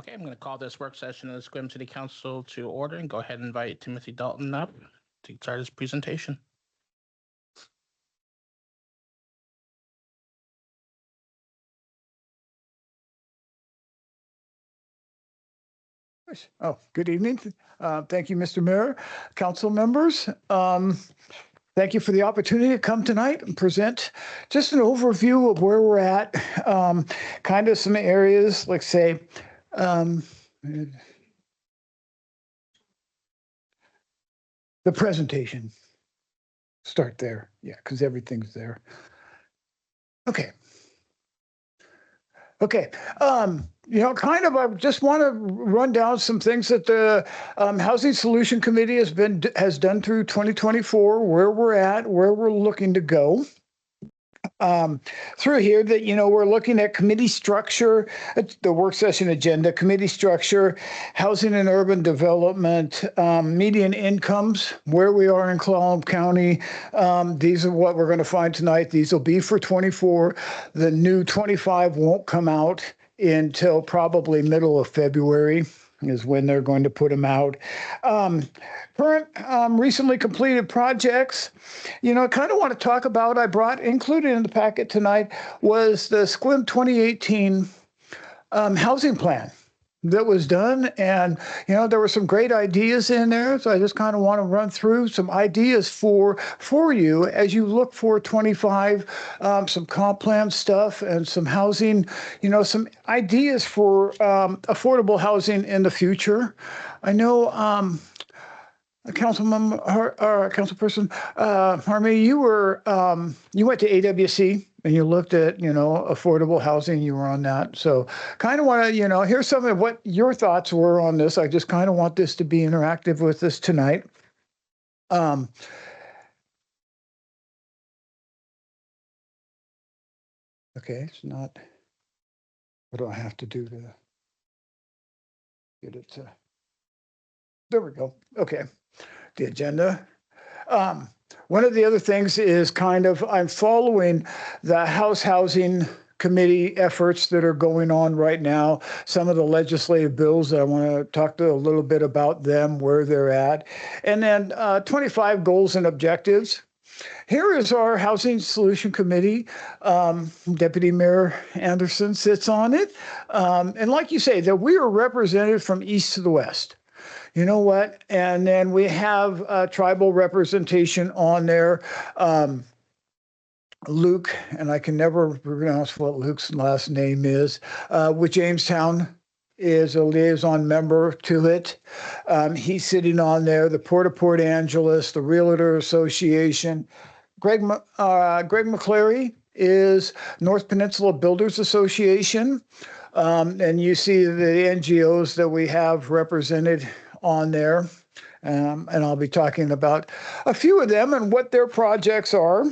Okay, I'm going to call this work session of the Sequim City Council to order and go ahead and invite Timothy Dalton up to start his presentation. Oh, good evening. Thank you, Mr. Mayor, council members. Thank you for the opportunity to come tonight and present just an overview of where we're at, kind of some areas, like say, the presentation. Start there. Yeah, because everything's there. Okay. Okay. Kind of, I just want to run down some things that the Housing Solution Committee has done through 2024, where we're at, where we're looking to go. Through here that, we're looking at committee structure, the work session agenda, committee structure, housing and urban development, median incomes, where we are in Clallam County. These are what we're going to find tonight. These will be for 24. The new 25 won't come out until probably middle of February is when they're going to put them out. Current recently completed projects, I kind of want to talk about, included in the packet tonight was the SQUIM 2018 housing plan that was done. And, there were some great ideas in there. So I just kind of want to run through some ideas for you as you look for 25, some comp plan stuff and some housing, some ideas for affordable housing in the future. I know, Councilperson Harmony, you went to AWC and you looked at, affordable housing. You were on that. So kind of want to, hear some of what your thoughts were on this. I just kind of want this to be interactive with us tonight. Okay, it's not, what do I have to do to get it to, there we go. Okay. The agenda. One of the other things is I'm following the House Housing Committee efforts that are going on right now. Some of the legislative bills that I want to talk to a little bit about them, where they're at. And then 25 goals and objectives. Here is our Housing Solution Committee. Deputy Mayor Anderson sits on it. And like you say, that we are represented from east to the west. You know what? And then we have tribal representation on there. Luke, and I can never pronounce what Luke's last name is, with Jamestown is a liaison member to it. He's sitting on there. The Port of Port Angeles, the Realtor Association. Greg McClary is North Peninsula Builders Association. And you see the NGOs that we have represented on there. And I'll be talking about a few of them and what their projects are.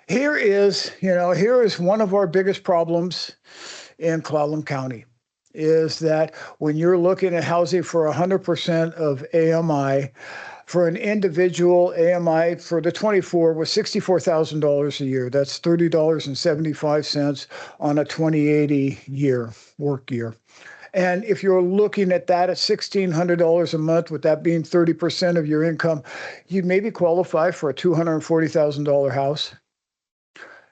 Here is one of our biggest problems in Clallam County is that when you're looking at housing for 100% of AMI, for an individual AMI for the 24 was $64,000 a year. That's $30.75 on a 2080 work year. And if you're looking at that at $1,600 a month, with that being 30% of your income, you maybe qualify for a $240,000 house.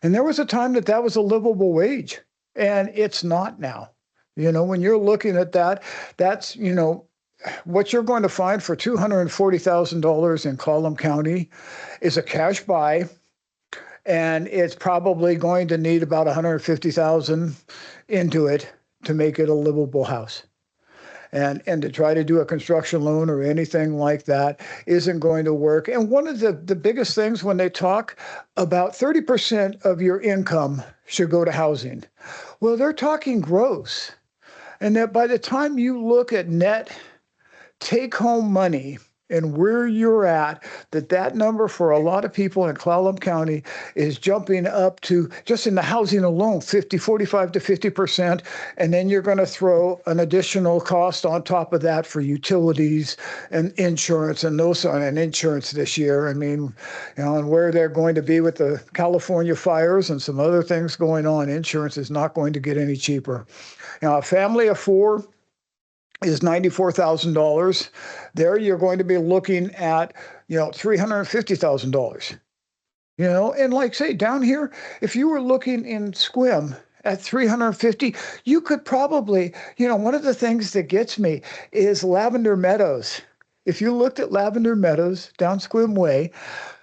And there was a time that was a livable wage, and it's not now. When you're looking at that, that's, what you're going to find for $240,000 in Clallam County is a cash buy, and it's probably going to need about $150,000 into it to make it a livable house. And to try to do a construction loan or anything like that isn't going to work. And one of the biggest things when they talk about 30% of your income should go to housing, well, they're talking gross. And that by the time you look at net take-home money and where you're at, that number for a lot of people in Clallam County is jumping up to, just in the housing alone, 45 to 50%. And then you're going to throw an additional cost on top of that for utilities and insurance and insurance this year. I mean, and where they're going to be with the California fires and some other things going on, insurance is not going to get any cheaper. A family of four is $94,000. There you're going to be looking at, $350,000. And like say down here, if you were looking in Squim at 350, you could probably, one of the things that gets me is Lavender Meadows. If you looked at Lavender Meadows down Squim Way,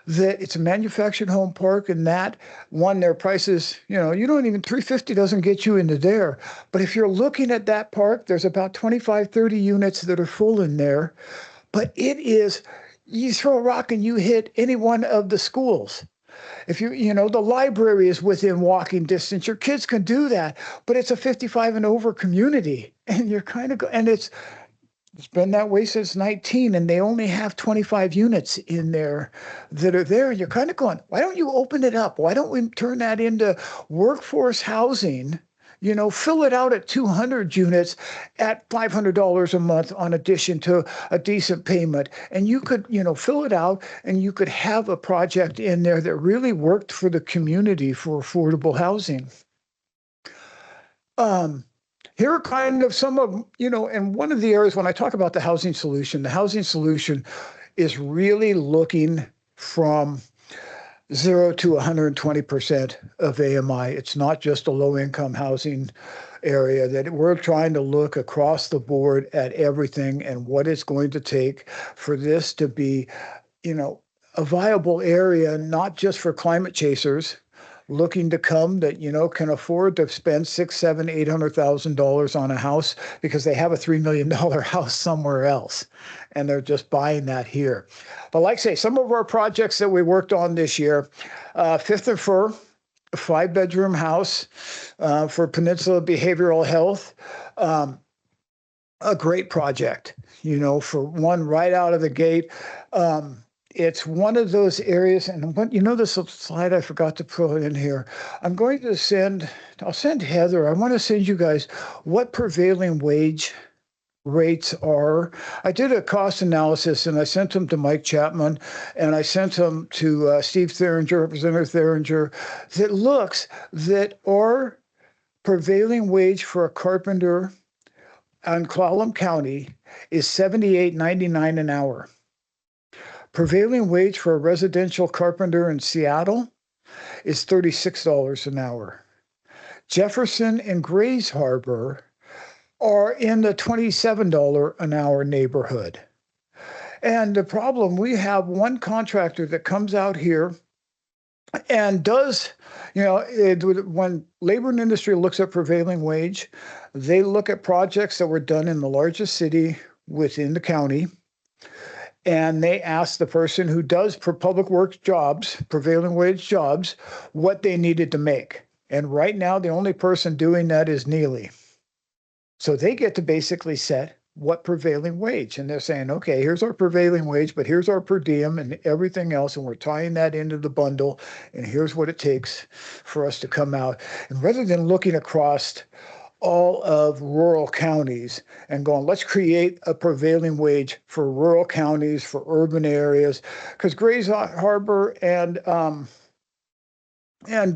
that it's a manufactured home park, and that one, their prices, you don't even, 350 doesn't get you into there. But if you're looking at that park, there's about 25, 30 units that are full in there. But it is, you throw a rock and you hit any one of the schools. If the library is within walking distance, your kids can do that. But it's a 55 and over community, and you're kind of, and it's been that way since 19, and they only have 25 units in there that are there. And you're kind of going, why don't you open it up? Why don't we turn that into workforce housing? Fill it out at 200 units at $500 a month on addition to a decent payment. And you could, fill it out, and you could have a project in there that really worked for the community for affordable housing. Here are kind of some of, and one of the areas when I talk about the housing solution is really looking from 0 to 120% of AMI. It's not just a low-income housing area, that we're trying to look across the board at everything and what it's going to take for this to be, a viable area, not just for climate chasers looking to come that, can afford to spend $600,000, $700,000, $800,000 on a house because they have a $3 million house somewhere else, and they're just buying that here. But like I say, some of our projects that we worked on this year, Fifth and Fir, a 5-bedroom house for Peninsula Behavioral Health, a great project, for one right out of the gate. It's one of those areas, and this slide I forgot to put in here. I'll send Heather, I want to send you guys what prevailing wage rates are. I did a cost analysis, and I sent them to Mike Chapman, and I sent them to Steve Theringer, Representative Theringer, that looks that our prevailing wage for a carpenter in Clallam County is $78.99 an hour. Prevailing wage for a residential carpenter in Seattle is $36 an hour. Jefferson and Grays Harbor are in the $27 an hour neighborhood. And the problem, we have one contractor that comes out here and does, when labor and industry looks at prevailing wage, they look at projects that were done in the largest city within the county. And they ask the person who does public works jobs, prevailing wage jobs, what they needed to make. And right now, the only person doing that is Neely. So they get to basically set what prevailing wage. And they're saying, okay, here's our prevailing wage, but here's our per diem and everything else. And we're tying that into the bundle. And here's what it takes for us to come out. And rather than looking across all of rural counties and going, let's create a prevailing wage for rural counties, for urban areas, because Grays Harbor and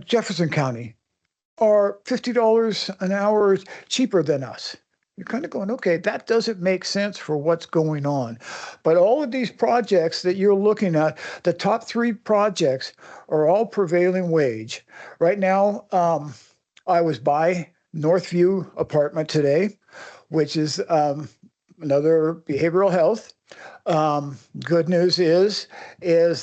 Jefferson County are $50 an hour cheaper than us. You're kind of going, okay, that doesn't make sense for what's going on. But all of these projects that you're looking at, the top 3 projects are all prevailing wage. Right now, I was by Northview apartment today, which is another behavioral health. Good news is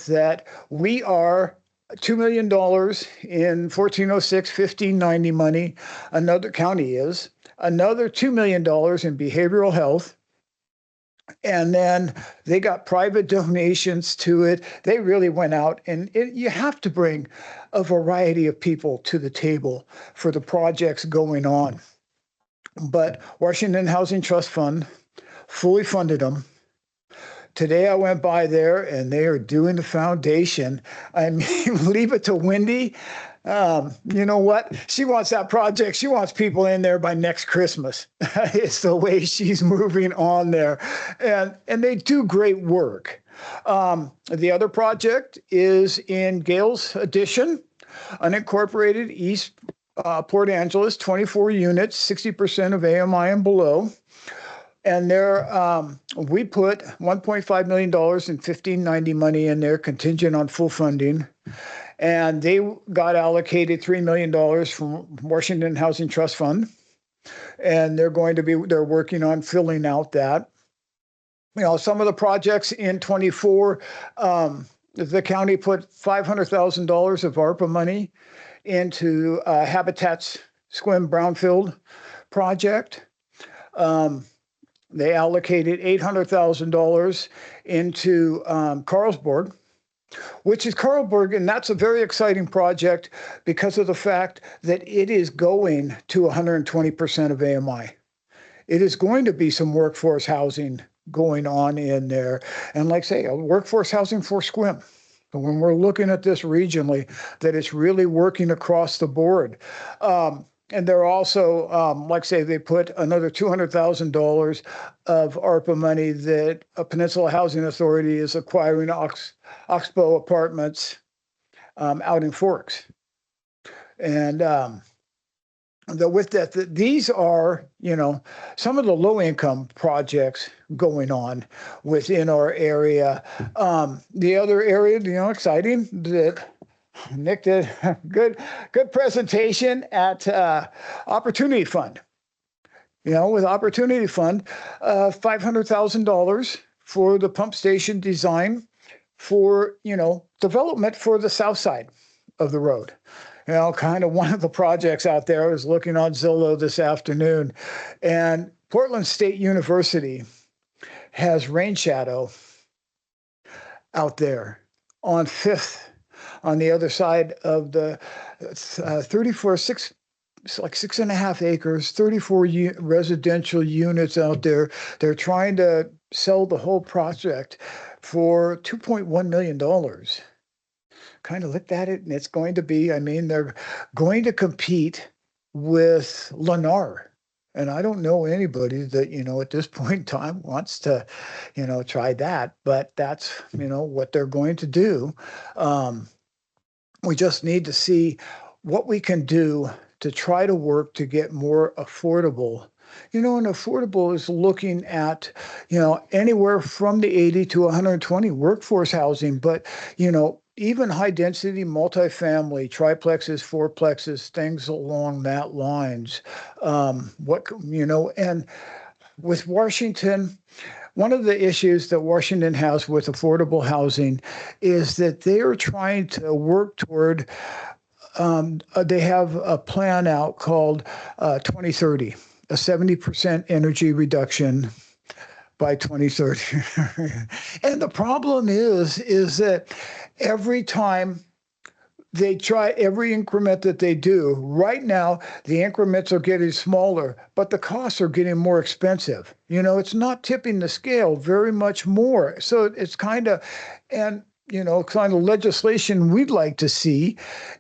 that we are $2 million in 1406-1590 money. Another county is another $2 million in behavioral health. And then they got private donations to it. They really went out, and you have to bring a variety of people to the table for the projects going on. But Washington Housing Trust Fund fully funded them. Today I went by there and they are doing the foundation. I mean, leave it to Wendy. You know what? She wants that project. She wants people in there by next Christmas. It's the way she's moving on there. And they do great work. The other project is in Gale's Addition, unincorporated East Port Angeles, 24 units, 60% of AMI and below. And there, we put $1.5 million in 1590 money in there, contingent on full funding. And they got allocated $3 million from Washington Housing Trust Fund. And they're working on filling out that. You know, some of the projects in 24, the county put $500,000 of ARPA money into Habitat's Squim Brownfield project. They allocated $800,000 into Carlsberg, which is Carlsberg, and that's a very exciting project because of the fact that it is going to 120% of AMI. It is going to be some workforce housing going on in there. And like I say, workforce housing for Squim. So when we're looking at this regionally, that it's really working across the board. And they're also, like I say, they put another $200,000 of ARPA money that a Peninsula Housing Authority is acquiring Oxbow Apartments out in Forks. And with that, these are, you know, some of the low-income projects going on within our area. The other area, you know, exciting that Nick did good presentation at Opportunity Fund. You know, with Opportunity Fund, $500,000 for the pump station design for, you know, development for the south side of the road. You know, kind of one of the projects out there. I was looking on Zillow this afternoon, and Portland State University has rain shadow out there on 5th. On the other side of the 6.5 acres, 34 residential units out there. They're trying to sell the whole project for $2.1 million. Kind of looked at it, and it's going to be, I mean, they're going to compete with Lennar. And I don't know anybody that, you know, at this point in time wants to, you know, try that. But that's, you know, what they're going to do. We just need to see what we can do to try to work to get more affordable. You know, and affordable is looking at, you know, anywhere from the 80 to 120 workforce housing, but, you know, even high density multifamily, triplexes, fourplexes, things along that lines. You know, and with Washington, one of the issues that Washington has with affordable housing is that they are trying to work toward, they have a plan out called 2030, a 70% energy reduction by 2030. And the problem is that every time they try, every increment that they do, right now, the increments are getting smaller, but the costs are getting more expensive. You know, it's not tipping the scale very much more. So it's kind of, and, you know, kind of legislation we'd like to see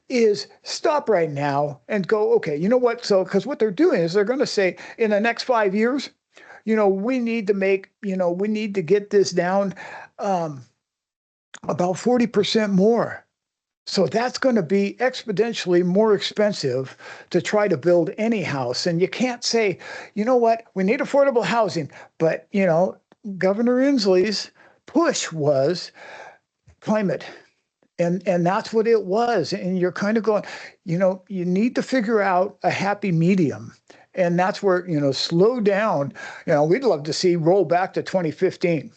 is stop right now and go, okay, you know what? So, because what they're doing is they're going to say in the next 5 years, you know, we need to make, you know, we need to get this down about 40% more. So that's going to be exponentially more expensive to try to build any house. And you can't say, you know what, we need affordable housing. But, you know, Governor Inslee's push was climate. And that's what it was. And you're kind of going, you know, you need to figure out a happy medium. And that's where, you know, slow down. You know, we'd love to see roll back to 2015.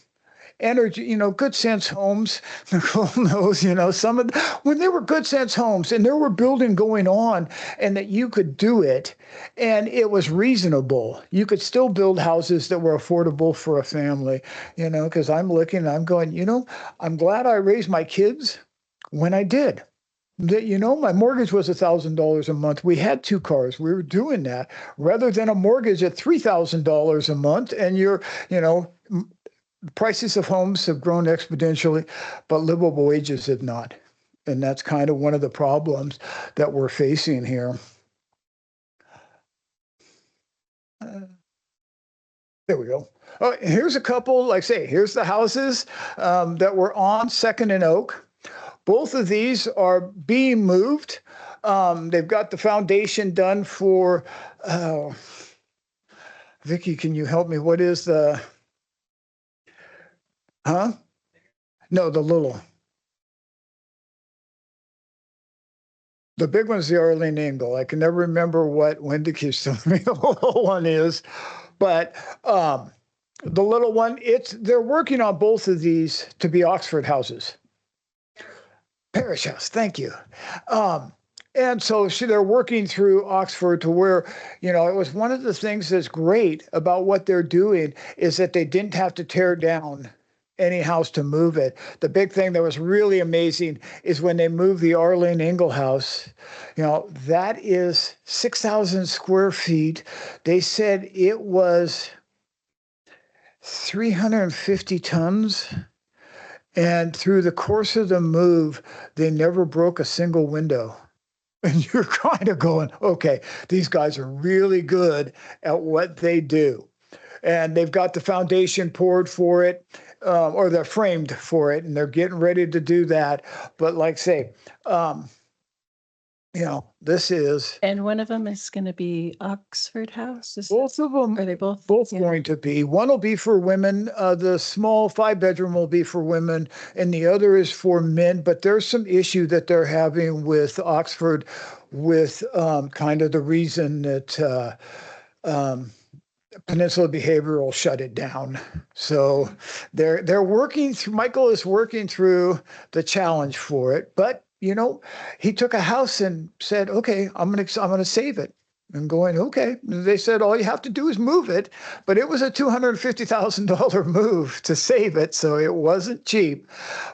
Energy, you know, Good Sense Homes, Nicole knows, you know, some of when there were Good Sense Homes and there were building going on and that you could do it and it was reasonable. You could still build houses that were affordable for a family, you know, because I'm looking and I'm going, you know, I'm glad I raised my kids when I did. That, you know, my mortgage was $1,000 a month. We had 2 cars. We were doing that rather than a mortgage at $3,000 a month. And you're, you know, prices of homes have grown exponentially, but livable wages have not. And that's kind of one of the problems that we're facing here. There we go. Oh, here's a couple, like I say, here's the houses that were on 2nd and Oak. Both of these are being moved. They've got the foundation done for, Vicky, can you help me? What is the, huh? No, the little. The big one's the Arlene Engel. I can never remember what Wendy keeps telling me the little one is, but the little one, they're working on both of these to be Oxford houses. Parish house, thank you. And so they're working through Oxford to where, you know, it was one of the things that's great about what they're doing is that they didn't have to tear down any house to move it. The big thing that was really amazing is when they moved the Arlene Engel house, you know, that is 6,000 square feet. They said it was 350 tons. And through the course of the move, they never broke a single window. And you're kind of going, okay, these guys are really good at what they do. And they've got the foundation poured for it, or they're framed for it, and they're getting ready to do that. But like say, you know, this is. And one of them is going to be Oxford House? Both of them Are they both? going to be. One will be for women. The small 5-bedroom will be for women, and the other is for men. But there's some issue that they're having with Oxford with kind of the reason that Peninsula Behavioral shut it down. So they're working through, Michael is working through the challenge for it. But, you know, he took a house and said, okay, I'm gonna save it. And going, okay. They said, all you have to do is move it. But it was a $250,000 move to save it. So it wasn't cheap.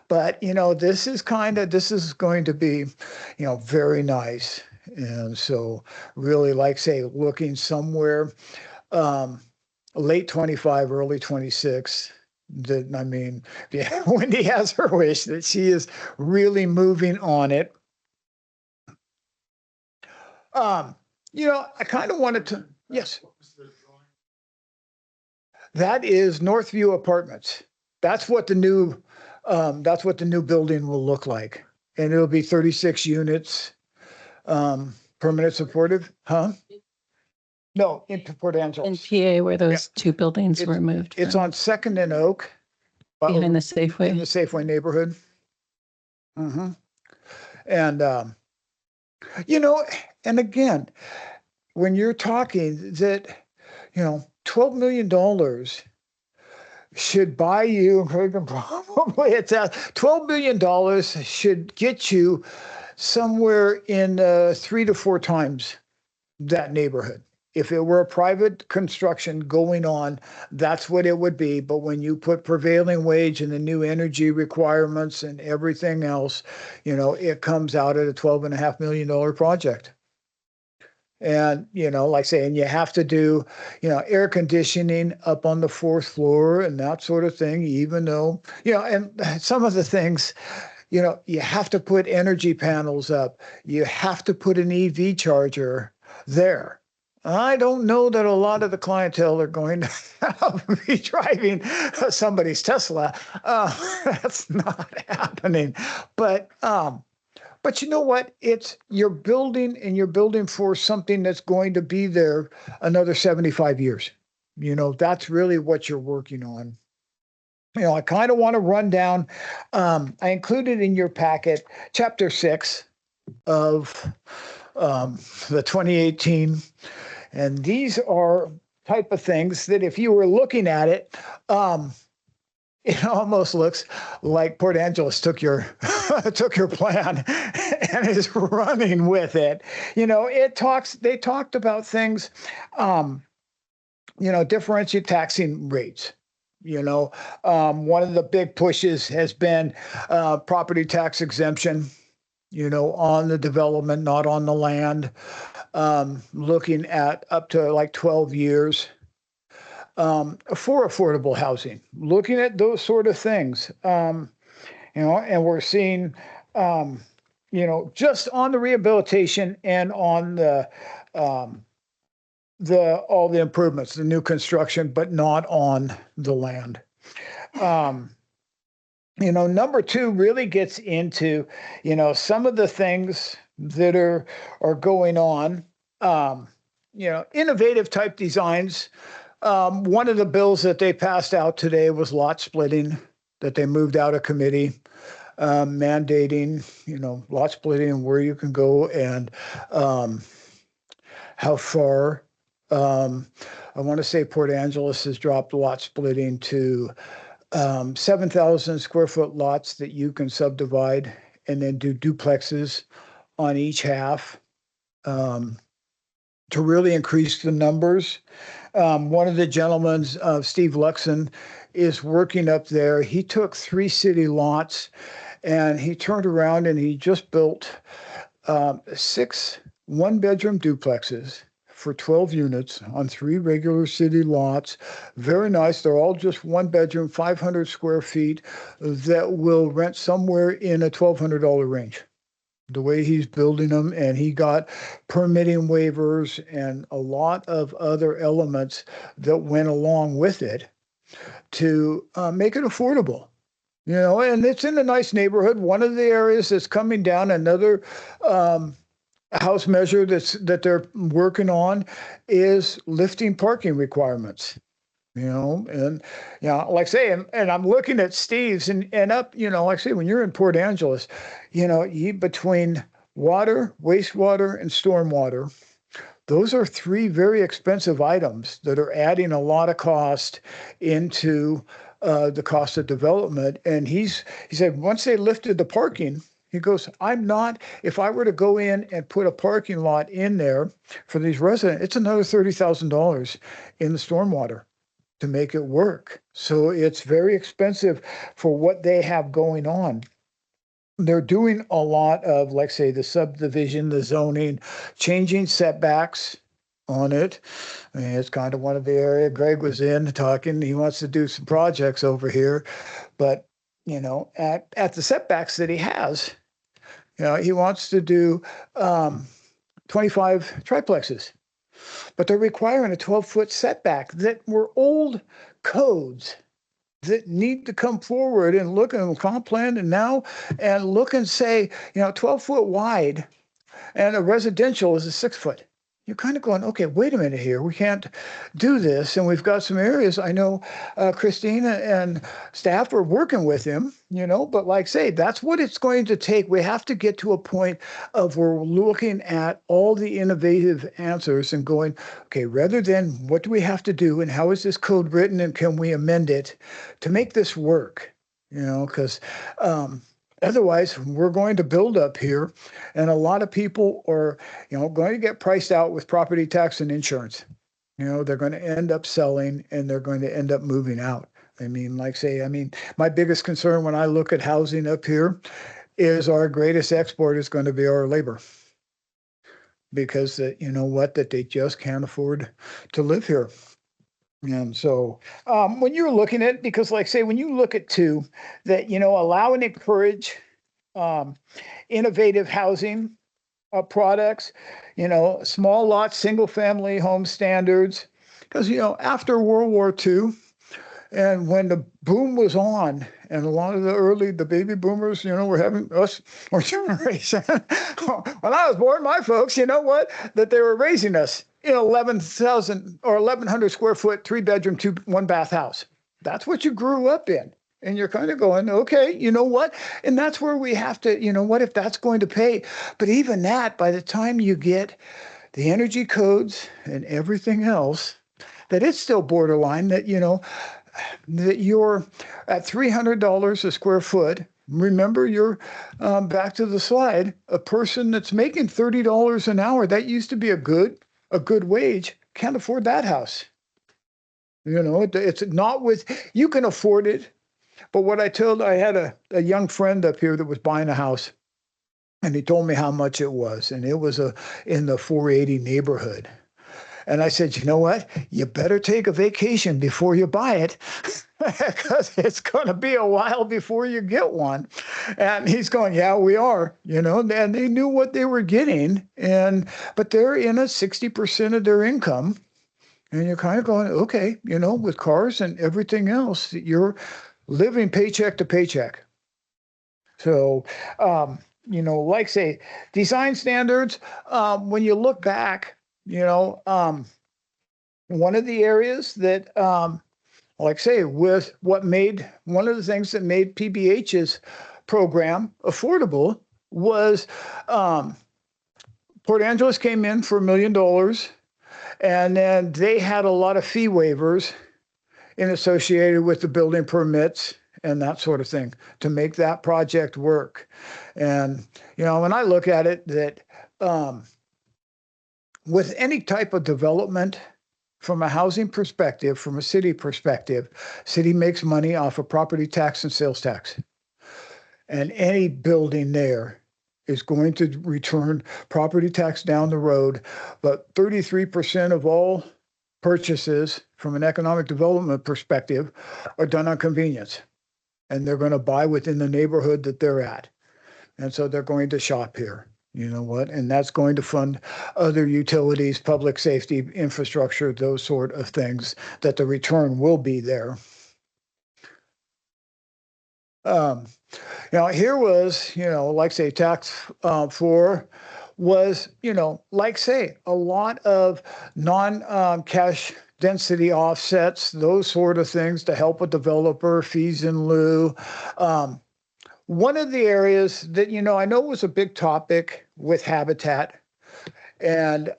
But, you know, this is going to be, you know, very nice. And so really, like say, looking somewhere late 25, early 26. That, I mean, yeah, Wendy has her wish that she is really moving on it. You know, I kind of wanted to, yes. That is Northview Apartments. That's what the new building will look like. And it'll be 36 units, permanent supportive, huh? No, in Port Angeles. In PA, where those two buildings were moved. It's on 2nd and Oak. Behind the Safeway. In the Safeway neighborhood. Mm-hmm. And, you know, and again, when you're talking that, you know, $12 million should buy you, probably it's at $12 million should get you somewhere in 3 to 4 times that neighborhood. If it were a private construction going on, that's what it would be. But when you put prevailing wage and the new energy requirements and everything else, you know, it comes out at a $12.5 million project. And, you know, like saying you have to do, you know, air conditioning up on the 4th floor and that sort of thing, even though, you know, and some of the things, you know, you have to put energy panels up. You have to put an EV charger there. I don't know that a lot of the clientele are going to be driving somebody's Tesla. That's not happening. But you know what? You're building, and you're building for something that's going to be there another 75 years. You know, that's really what you're working on. You know, I kind of want to run down. I included in your packet Chapter 6 of the 2018. And these are type of things that if you were looking at it, it almost looks like Port Angeles took your took your plan and is running with it. You know, they talked about things, you know, differentiate taxing rates. You know, one of the big pushes has been property tax exemption, you know, on the development, not on the land. Looking at up to like 12 years. for affordable housing, looking at those sort of things. And we're seeing, just on the rehabilitation and on all the improvements, the new construction, but not on the land. Number two really gets into, some of the things that are going on, innovative type designs. One of the bills that they passed out today was lot splitting, that they moved out of committee, mandating, lot splitting and where you can go and how far. I want to say Port Angeles has dropped lot splitting to 7,000 square foot lots that you can subdivide and then do duplexes on each half to really increase the numbers. One of the gentlemen, Steve Luxon, is working up there. He took 3 city lots and he turned around and he just built 6 one-bedroom duplexes for 12 units on 3 regular city lots. Very nice. They're all just 1 bedroom, 500 square feet that will rent somewhere in a $1,200 range. The way he's building them, and he got permitting waivers and a lot of other elements that went along with it to make it affordable. And it's in a nice neighborhood. One of the areas that's coming down, another House measure that they're working on is lifting parking requirements. Like I say, and I'm looking at Steve's and up, like I say, when you're in Port Angeles, between water, wastewater, and stormwater, those are 3 very expensive items that are adding a lot of cost into the cost of development. And he said, once they lifted the parking, he goes, if I were to go in and put a parking lot in there for these residents, it's another $30,000 in the stormwater to make it work. So it's very expensive for what they have going on. They're doing a lot of, like say, the subdivision, the zoning, changing setbacks on it. I mean, it's kind of one of the area Greg was in talking. He wants to do some projects over here, but at the setbacks that he has, he wants to do 25 triplexes, but they're requiring a 12-foot setback that were old codes that need to come forward and look at comp plan and look and say, 12 foot wide and a residential is a 6 foot. You're kind of going, okay, wait a minute here. We can't do this. And we've got some areas. I know Christina and staff are working with him, but like say, that's what it's going to take. We have to get to a point of we're looking at all the innovative answers and going, okay, rather than what do we have to do and how is this code written and can we amend it to make this work? Because otherwise, we're going to build up here, and a lot of people are, going to get priced out with property tax and insurance. They're going to end up selling, and they're going to end up moving out. My biggest concern when I look at housing up here is our greatest export is going to be our labor, because that they just can't afford to live here. And so when you're looking at, because like say, when you look at that, allow and encourage innovative housing products, small lot, single family home standards, because, after World War II and when the boom was on and a lot of the baby boomers, were having our generation. When I was born, my folks, that they were raising us. 11,000 or 1,100 square foot, 3-bedroom, 1-bath house. That's what you grew up in. And you're kind of going, okay, you know what? And that's where we have to, if that's going to pay. But even that, by the time you get the energy codes and everything else, that it's still borderline that, that you're at $300 a square foot. Remember, you're back to the slide, a person that's making $30 an hour, that used to be a good wage, can't afford that house. It's not you can afford it. But what I had a young friend up here that was buying a house, and he told me how much it was. And it was in the 480 neighborhood. And I said, you know what? You better take a vacation before you buy it because it's going to be a while before you get one. And he's going, yeah, we are, and they knew what they were getting. But they're in a 60% of their income. And you're kind of going, okay, with cars and everything else, you're living paycheck to paycheck. So, like say, design standards, when you look back, one of the areas that, like say, with one of the things that made PBH's program affordable was Port Angeles came in for $1 million, and then they had a lot of fee waivers associated with the building permits and that sort of thing to make that project work. And, when I look at it, that with any type of development, from a housing perspective, from a city perspective, city makes money off of property tax and sales tax. And any building there is going to return property tax down the road. But 33% of all purchases from an economic development perspective are done on convenience. And they're going to buy within the neighborhood that they're at. And so they're going to shop here. You know what? And that's going to fund other utilities, public safety, infrastructure, those sort of things, that the return will be there. Here was, like say, tax 4 was, like say, a lot of non-cash density offsets, those sort of things to help a developer, fees in lieu. One of the areas that, I know was a big topic with Habitat and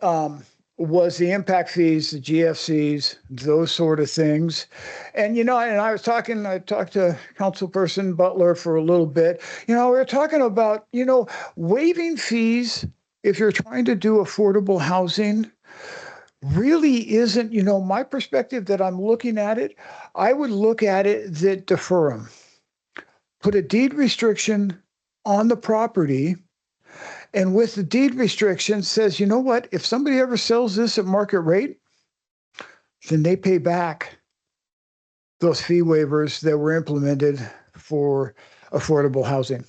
was the impact fees, the GFCs, those sort of things. And, and I talked to Councilperson Butler for a little bit. We were talking about, waiving fees if you're trying to do affordable housing really isn't, my perspective that I'm looking at it, I would look at it that defer them. Put a deed restriction on the property, and with the deed restriction says, you know what, if somebody ever sells this at market rate, then they pay back those fee waivers that were implemented for affordable housing.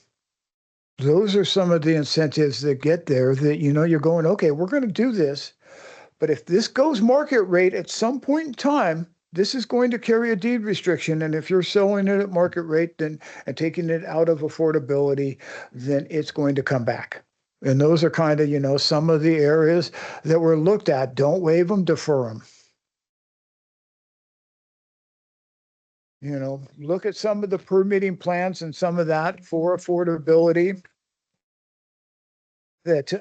Those are some of the incentives that get there that, you're going, okay, we're going to do this, but if this goes market rate at some point in time, this is going to carry a deed restriction. And if you're selling it at market rate and taking it out of affordability, then it's going to come back. And those are kind of, some of the areas that were looked at. Don't waive them, defer them. Look at some of the permitting plans and some of that for affordability that,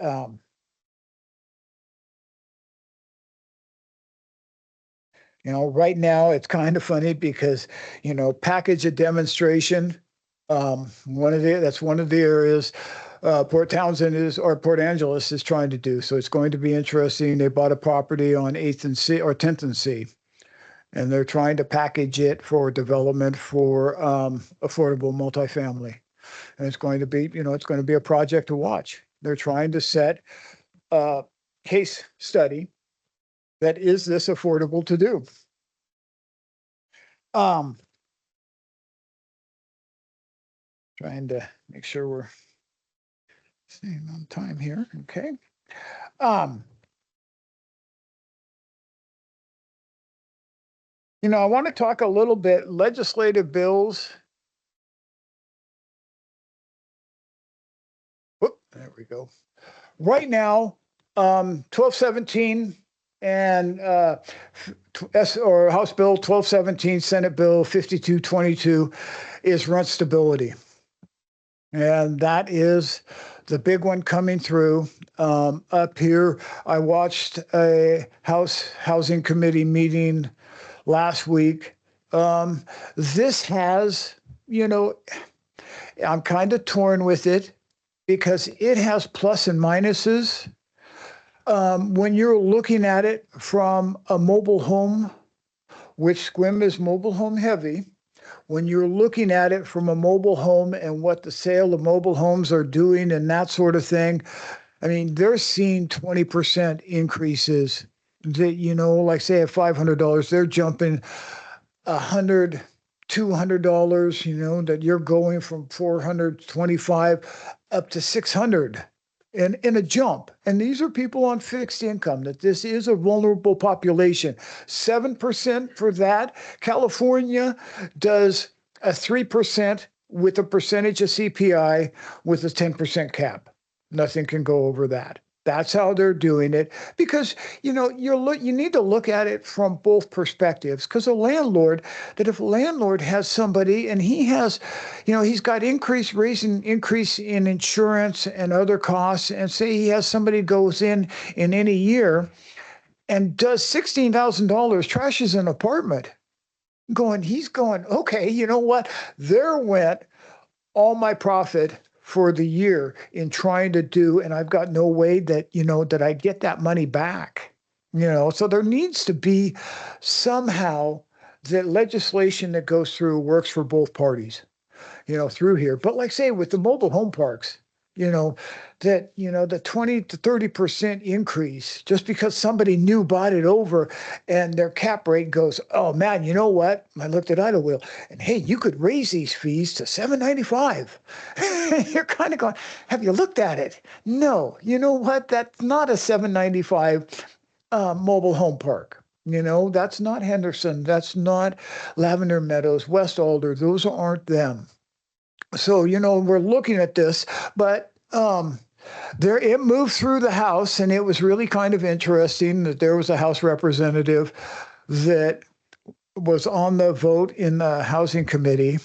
right now it's kind of funny because, package a demonstration. That's one of the areas Port Angeles is trying to do. So it's going to be interesting. They bought a property on 8th and C or 10th and C, and they're trying to package it for development for affordable multifamily. And it's going to be, it's going to be a project to watch. They're trying to set a case study that is this affordable to do. Trying to make sure we're staying on time here. Okay. I want to talk a little bit legislative bills. Whoop, there we go. Right now, 1217 and House Bill 1217, Senate Bill 5222 is rent stability. And that is the big one coming through. Up here, I watched a House Housing Committee meeting last week. This has, I'm kind of torn with it because it has plus and minuses. When you're looking at it from a mobile home, which SQUIM is mobile home heavy, when you're looking at it from a mobile home and what the sale of mobile homes are doing and that sort of thing, I mean, they're seeing 20% increases that, like say at $500, they're jumping $100, $200, that you're going from 425 up to 600 in a jump. And these are people on fixed income, that this is a vulnerable population. 7% for that. California does a 3% with a percentage of CPI with a 10% cap. Nothing can go over that. That's how they're doing it, because you need to look at it from both perspectives. Because if a landlord has somebody and he has, he's got increase in insurance and other costs, and say he has somebody goes in any year and does $16,000, trashes an apartment, he's going, okay, you know what? There went all my profit for the year in trying to do, and I've got no way that, that I get that money back, so there needs to be somehow that legislation that goes through works for both parties, through here. But like say with the mobile home parks, the 20 to 30% increase just because somebody new bought it over and their cap rate goes, oh man, you know what? I looked at Idlewild and hey, you could raise these fees to $795. You're kind of going, have you looked at it? No, you know what? That's not a $795 mobile home park. That's not Henderson. That's not Lavender Meadows, West Alder. Those aren't them. So, we're looking at this, but it moved through the House, and it was really kind of interesting that there was a House representative that was on the vote in the Housing Committee.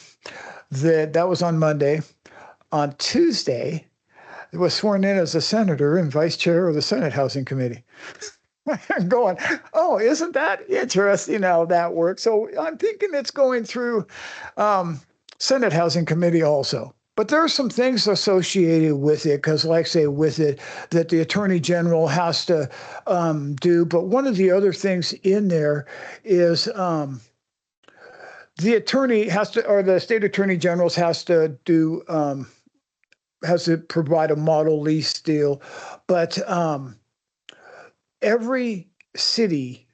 That was on Monday. On Tuesday, it was sworn in as a senator and vice chair of the Senate Housing Committee. Going, oh, isn't that interesting how that works? So I'm thinking it's going through Senate Housing Committee also. But there are some things associated with it, because like say with it, that the Attorney General has to do. But one of the other things in there is the attorney has to, or the state attorney generals has to do, has to provide a model lease deal. But every city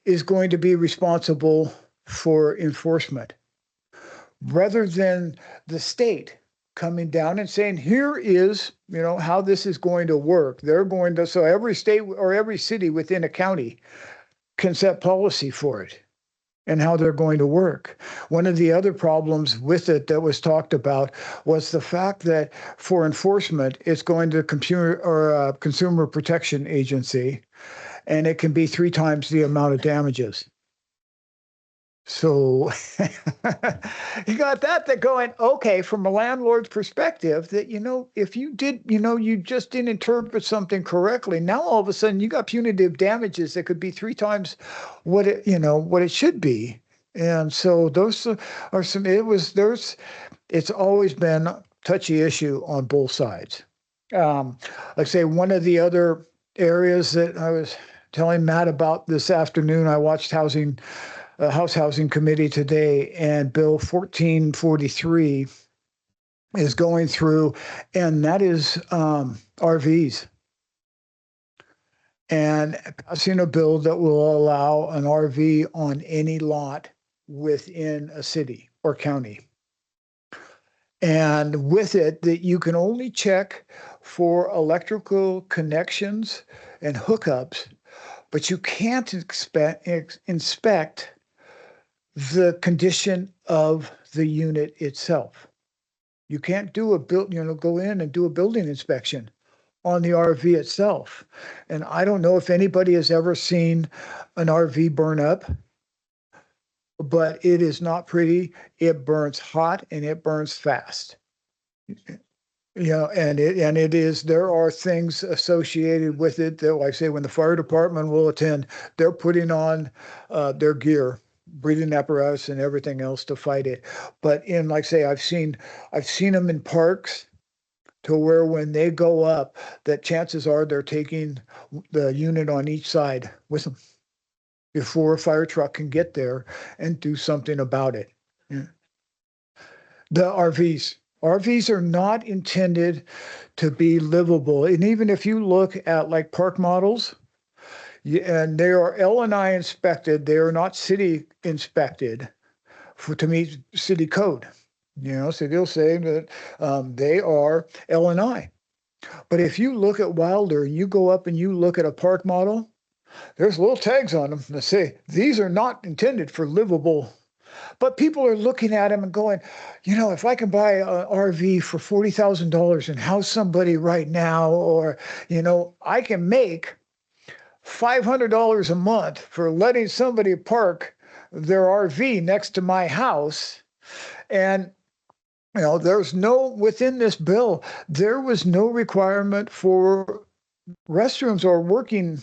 is going to be responsible for enforcement, rather than the state coming down and saying, here is, how this is going to work. They're going to, so every state or every city within a county can set policy for it and how they're going to work. One of the other problems with it that was talked about was the fact that for enforcement, it's going to Consumer Protection Agency, and it can be 3 times the amount of damages. So you got that going, okay, from a landlord's perspective, that, if you did, you just didn't interpret something correctly. Now, all of a sudden you got punitive damages that could be 3 times what it should be. And so those are some, it's always been a touchy issue on both sides. Like say one of the other areas that I was telling Matt about this afternoon, I watched House Housing Committee today, and Bill 1443 is going through, and that is RVs. And passing a bill that will allow an RV on any lot within a city or county. And with it, that you can only check for electrical connections and hookups, but you can't inspect the condition of the unit itself. You can't do go in and do a building inspection on the RV itself. And I don't know if anybody has ever seen an RV burn up, but it is not pretty. It burns hot and it burns fast. And it is, there are things associated with it that, like I say, when the fire department will attend, they're putting on their gear, breathing apparatus and everything else to fight it. But like I say, I've seen them in parks to where when they go up, that chances are they're taking the unit on each side with them before a fire truck can get there and do something about it. Yeah. The RVs are not intended to be livable. And even if you look at like park models, And they are L&I inspected. They are not city inspected to meet city code. So they'll say that they are L&I. But if you look at Wilder and you go up and you look at a park model, there's little tags on them that say, these are not intended for livable. But people are looking at them and going, if I can buy an RV for $40,000 and house somebody right now, or, I can make $500 a month for letting somebody park their RV next to my house. And, there's within this bill, there was no requirement for restrooms or working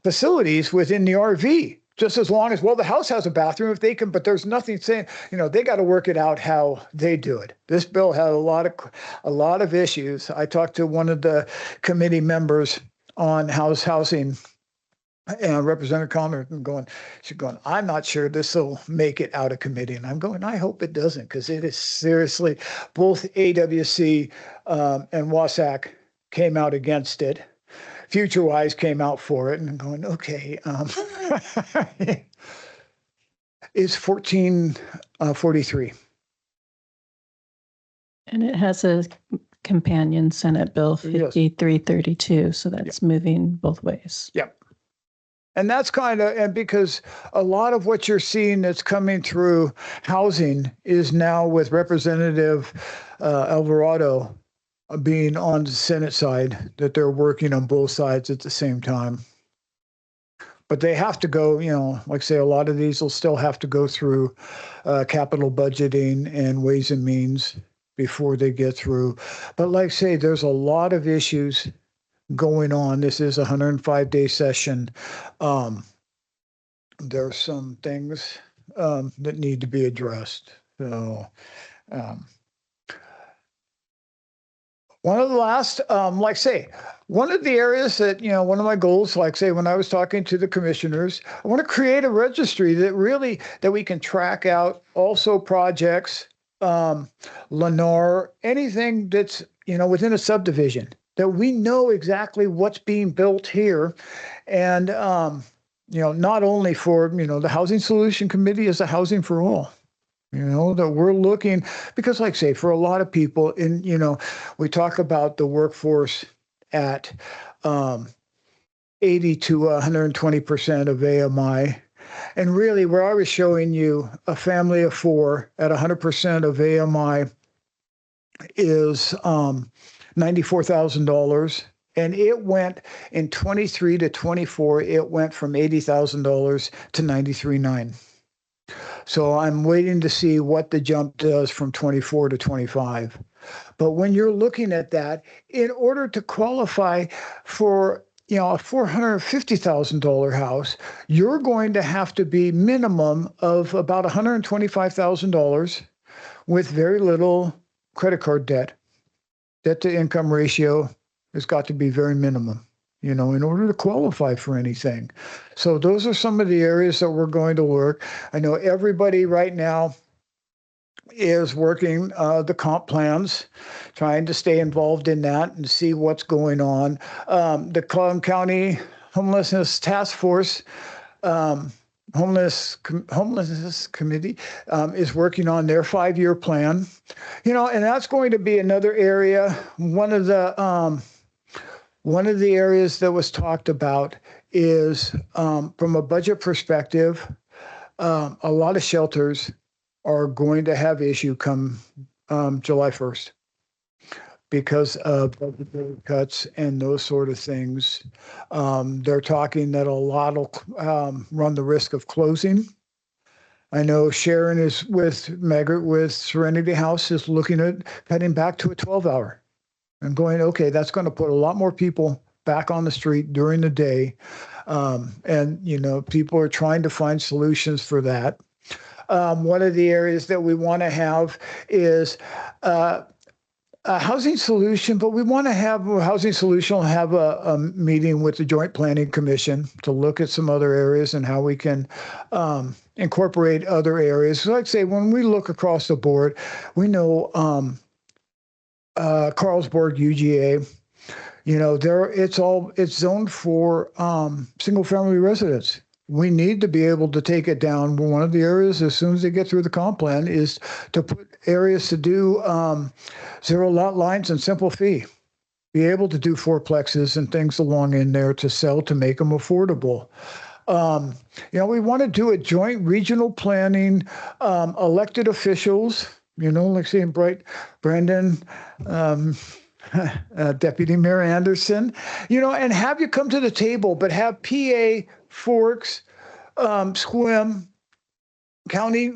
facilities within the RV. Just as long as, the house has a bathroom if they can, but there's nothing saying, they got to work it out how they do it. This bill had a lot of issues. I talked to one of the committee members on housing, and Representative Councilor she's going, I'm not sure this will make it out of committee. And I'm going, I hope it doesn't, because it is seriously, both AWC and WASAC came out against it. FutureWise came out for it, and I'm going, okay. It's 1443. And it has a companion Senate Bill 5332, so that's moving both ways. Yep. And that's and because a lot of what you're seeing that's coming through housing is now with Representative Alvarado being on the Senate side, that they're working on both sides at the same time. But they have to go, like I say, a lot of these will still have to go through capital budgeting and Ways and Means before they get through. But like I say, there's a lot of issues going on. This is a 105-day session. There's some things that need to be addressed. So one of the last, like say, one of the areas that, one of my goals, like say, when I was talking to the commissioners, I want to create a registry that we can track out also projects, Lennar, anything that's, within a subdivision, that we know exactly what's being built here. And, not only for, the Housing Solution Committee is a Housing for All. That we're looking, because like say, for a lot of people we talk about the workforce at 80 to 120% of AMI. And really, where I was showing you a family of 4 at 100% of AMI is $94,000. And it went in 23 to 24, it went from $80,000 to $93,900. So I'm waiting to see what the jump does from 24 to 25. But when you're looking at that, in order to qualify for a $450,000 house, you're going to have to be minimum of about $125,000 with very little credit card debt. Debt to income ratio has got to be very minimum, in order to qualify for anything. So those are some of the areas that we're going to work. I know everybody right now is working the comp plans, trying to stay involved in that and see what's going on. The Clallam County Homelessness Task Force, Homelessness Committee is working on their 5-year plan. And that's going to be another area. One of the areas that was talked about is from a budget perspective, a lot of shelters are going to have issue come July 1st because of budgetary cuts and those sort of things. They're talking that a lot will run the risk of closing. I know Sharon is with Serenity House is looking at cutting back to a 12-hour and going, okay, that's going to put a lot more people back on the street during the day. And people are trying to find solutions for that. One of the areas that we want to have is a housing solution, but we want to have a housing solution. We'll have a meeting with the Joint Planning Commission to look at some other areas and how we can incorporate other areas. So like I say, when we look across the board, we know Carlsberg UGA, it's zoned for single family residents. We need to be able to take it down. One of the areas, as soon as they get through the comp plan, is to put areas to do zero lot lines and simple fee. Be able to do fourplexes and things along in there to sell to make them affordable. We want to do a joint regional planning, elected officials, like seeing Brandon, Deputy Mayor Anderson, and have you come to the table, but have PA, Forks, Sequim, county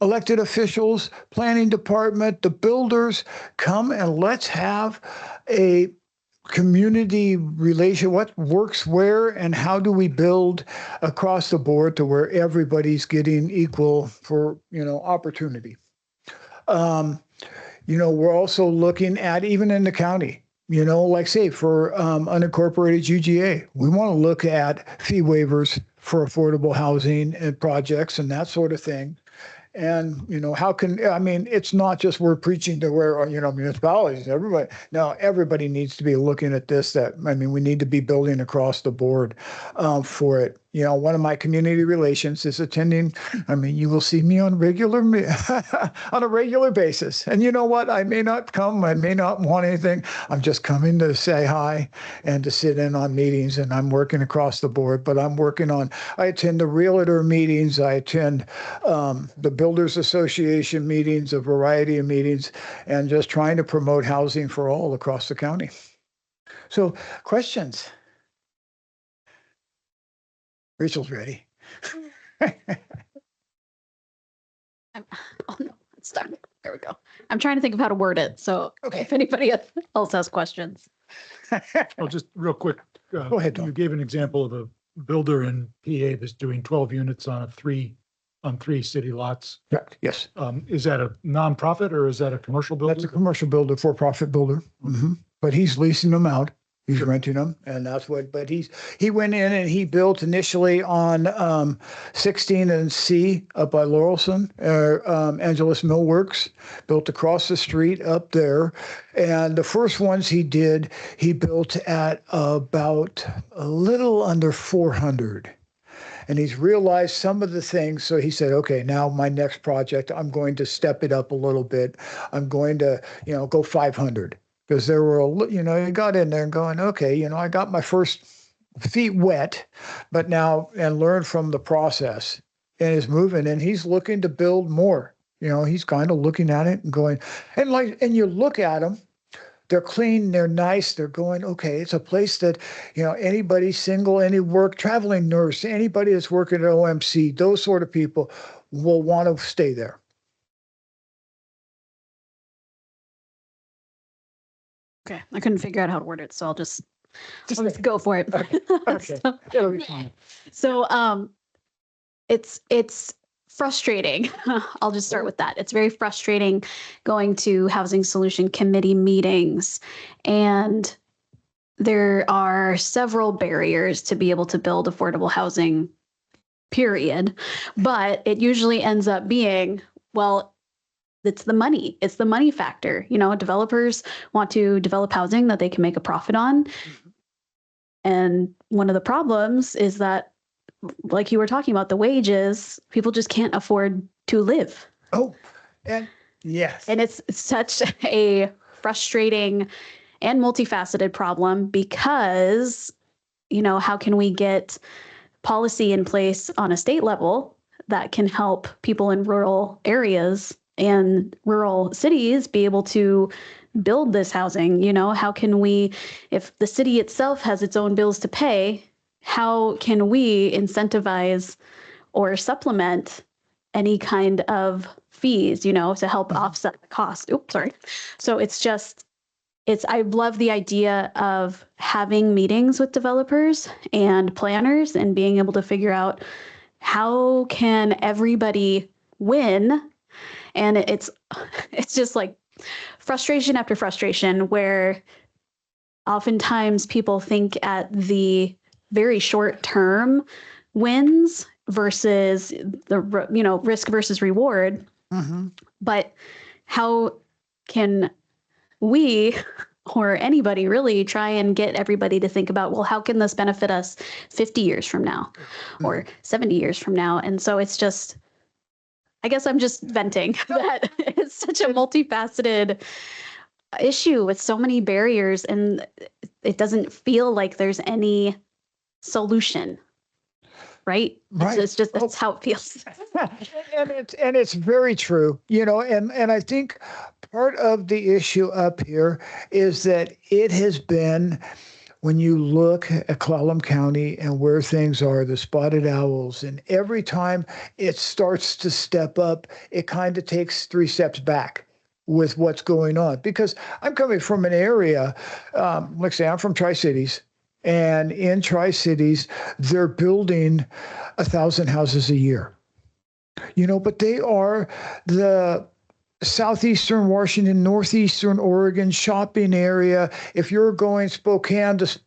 elected officials, planning department, the builders come and let's have a community relation, what works where, and how do we build across the board to where everybody's getting equal for, opportunity. We're also looking at, even in the county, like say for unincorporated UGA, we want to look at fee waivers for affordable housing and projects and that sort of thing. And, it's not just we're preaching to where, municipalities, everybody. No, everybody needs to be looking at this, we need to be building across the board for it. One of my community relations is attending. You will see me on on a regular basis. And you know what? I may not come. I may not want anything. I'm just coming to say hi and to sit in on meetings. And I'm working across the board. But I attend the realtor meetings. I attend the Builders Association meetings, a variety of meetings, and just trying to promote housing for all across the county. So, questions? Rachel's ready. Oh no, it's stuck. There we go. I'm trying to think of how to word it. So if anybody else has questions. Well, just real quick. Go ahead, Tom. You gave an example of a builder in PA that's doing 12 units on three city lots. Correct. Yes. Is that a nonprofit or is that a commercial builder? That's a commercial builder, for-profit builder. Mm-hmm. But he's leasing them out. He's renting them, and that's what. But he went in and he built initially on 16 and C up by Laurelson, Angelus Millworks, built across the street up there. And the first ones he built at about a little under 400. And he's realized some of the things. So he said, okay, now my next project, I'm going to step it up a little bit. I'm going to, go 500. Because there were, you got in there and going, okay, I got my first feet wet, but now, and learned from the process and is moving, and he's looking to build more. He's kind of looking at it and going, and you look at them, they're clean, they're nice, they're going, okay, it's a place that, anybody single, any work, traveling nurse, anybody that's working at OMC, those sort of people will want to stay there. Okay, I couldn't figure out how to word it, so I'll just go for it. Okay. It'll be fine. So, it's frustrating. I'll just start with that. It's very frustrating going to Housing Solution Committee meetings, and there are several barriers to be able to build affordable housing, period. But it usually ends up being, well, it's the money. It's the money factor. Developers want to develop housing that they can make a profit on. Mm-hmm. And one of the problems is that, like you were talking about, the wages, people just can't afford to live. Oh, and yes. And it's such a frustrating and multifaceted problem because, how can we get policy in place on a state level that can help people in rural areas and rural cities be able to build this housing? How can we, if the city itself has its own bills to pay, how can we incentivize or supplement any kind of fees, to help offset the cost? Oops, sorry. So I love the idea of having meetings with developers and planners and being able to figure out how can everybody win. And it's just like frustration after frustration, where oftentimes people think at the very short term wins versus the risk versus reward. Mm-hmm. But how can we or anybody really try and get everybody to think about, well, how can this benefit us 50 years from now or 70 years from now? And so it's just, I guess I'm just venting that it's such a multifaceted issue with so many barriers, and it doesn't feel like there's any solution. Right? Right. It's just, that's how it feels. And it's very true, and I think part of the issue up here is that it has been, when you look at Clallam County and where things are, the spotted owls, and every time it starts to step up, it kind of takes 3 steps back with what's going on. Because I'm coming from an area, like I say, I'm from Tri-Cities. And in Tri-Cities, they're building 1,000 houses a year. But they are the southeastern Washington, northeastern Oregon shopping area. If you're going Spokane to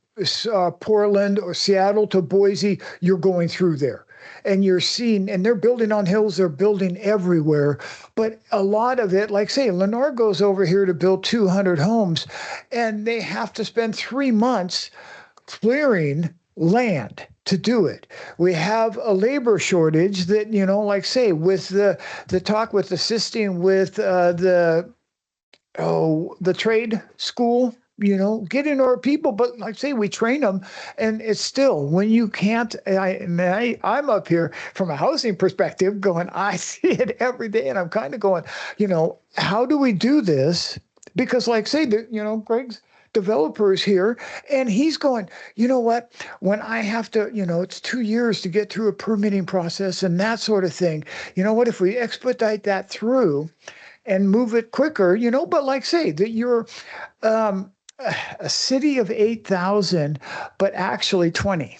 Portland or Seattle to Boise, you're going through there. And you're seeing, and they're building on hills, they're building everywhere. But a lot of it, like say, Lennar goes over here to build 200 homes, and they have to spend 3 months clearing land to do it. We have a labor shortage that, like say, with the talk with assisting with the trade school, getting our people, but like say, we train them, and it's still, when you can't, I'm up here from a housing perspective going, I see it every day, and I'm kind of going, how do we do this? Because like say, Greg's developers here, and he's going, you know what, when I have to, it's 2 years to get through a permitting process and that sort of thing. What if we expedite that through and move it quicker, but like say that you're a city of 8,000, but actually 20.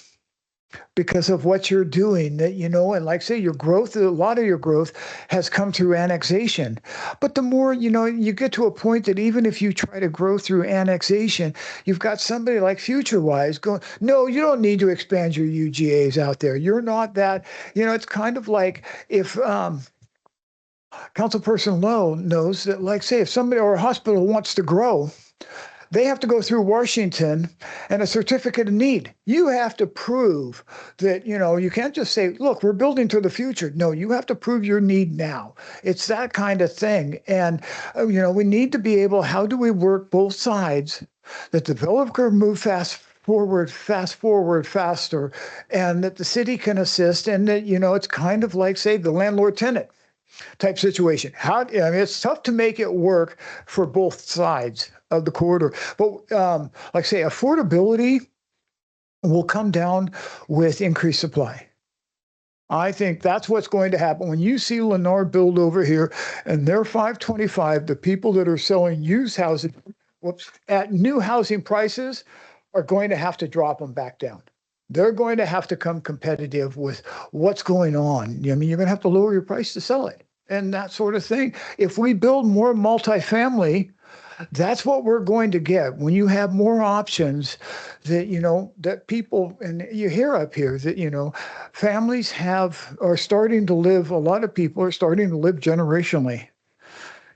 Because of what you're doing, that and like say, your growth, a lot of your growth has come through annexation. But the more you get to a point that even if you try to grow through annexation, you've got somebody like FutureWise going, no, you don't need to expand your UGAs out there. You're not that. It's kind of like if Councilperson Lowe knows that, like say, if somebody or a hospital wants to grow, they have to go through Washington and a certificate of need. You have to prove that, you can't just say, look, we're building to the future. No, you have to prove your need now. It's that kind of thing. And, we need to be able, how do we work both sides? The developer move fast forward faster, and that the city can assist, and that, it's kind of like, say, the landlord-tenant type situation. It's tough to make it work for both sides of the corridor. But like say, affordability will come down with increased supply. I think that's what's going to happen. When you see Lennar build over here and they're 525, the people that are selling used housing at new housing prices are going to have to drop them back down. They're going to have to come competitive with what's going on. You're going to have to lower your price to sell it and that sort of thing. If we build more multifamily, that's what we're going to get. When you have more options that, that people, and you hear up here that, families are starting to live, a lot of people are starting to live generationally.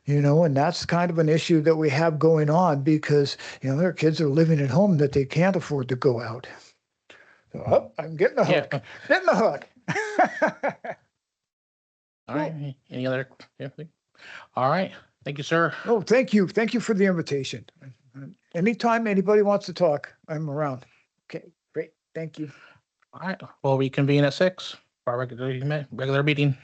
And that's kind of an issue that we have going on because, their kids are living at home that they can't afford to go out. So, I'm getting the hook. Yeah. Getting the hook. All right. Any other? All right. Thank you, sir. Oh, thank you. Thank you for the invitation. Anytime anybody wants to talk, I'm around. Okay, great. Thank you. All right. We'll reconvene at 6 for our regular meeting.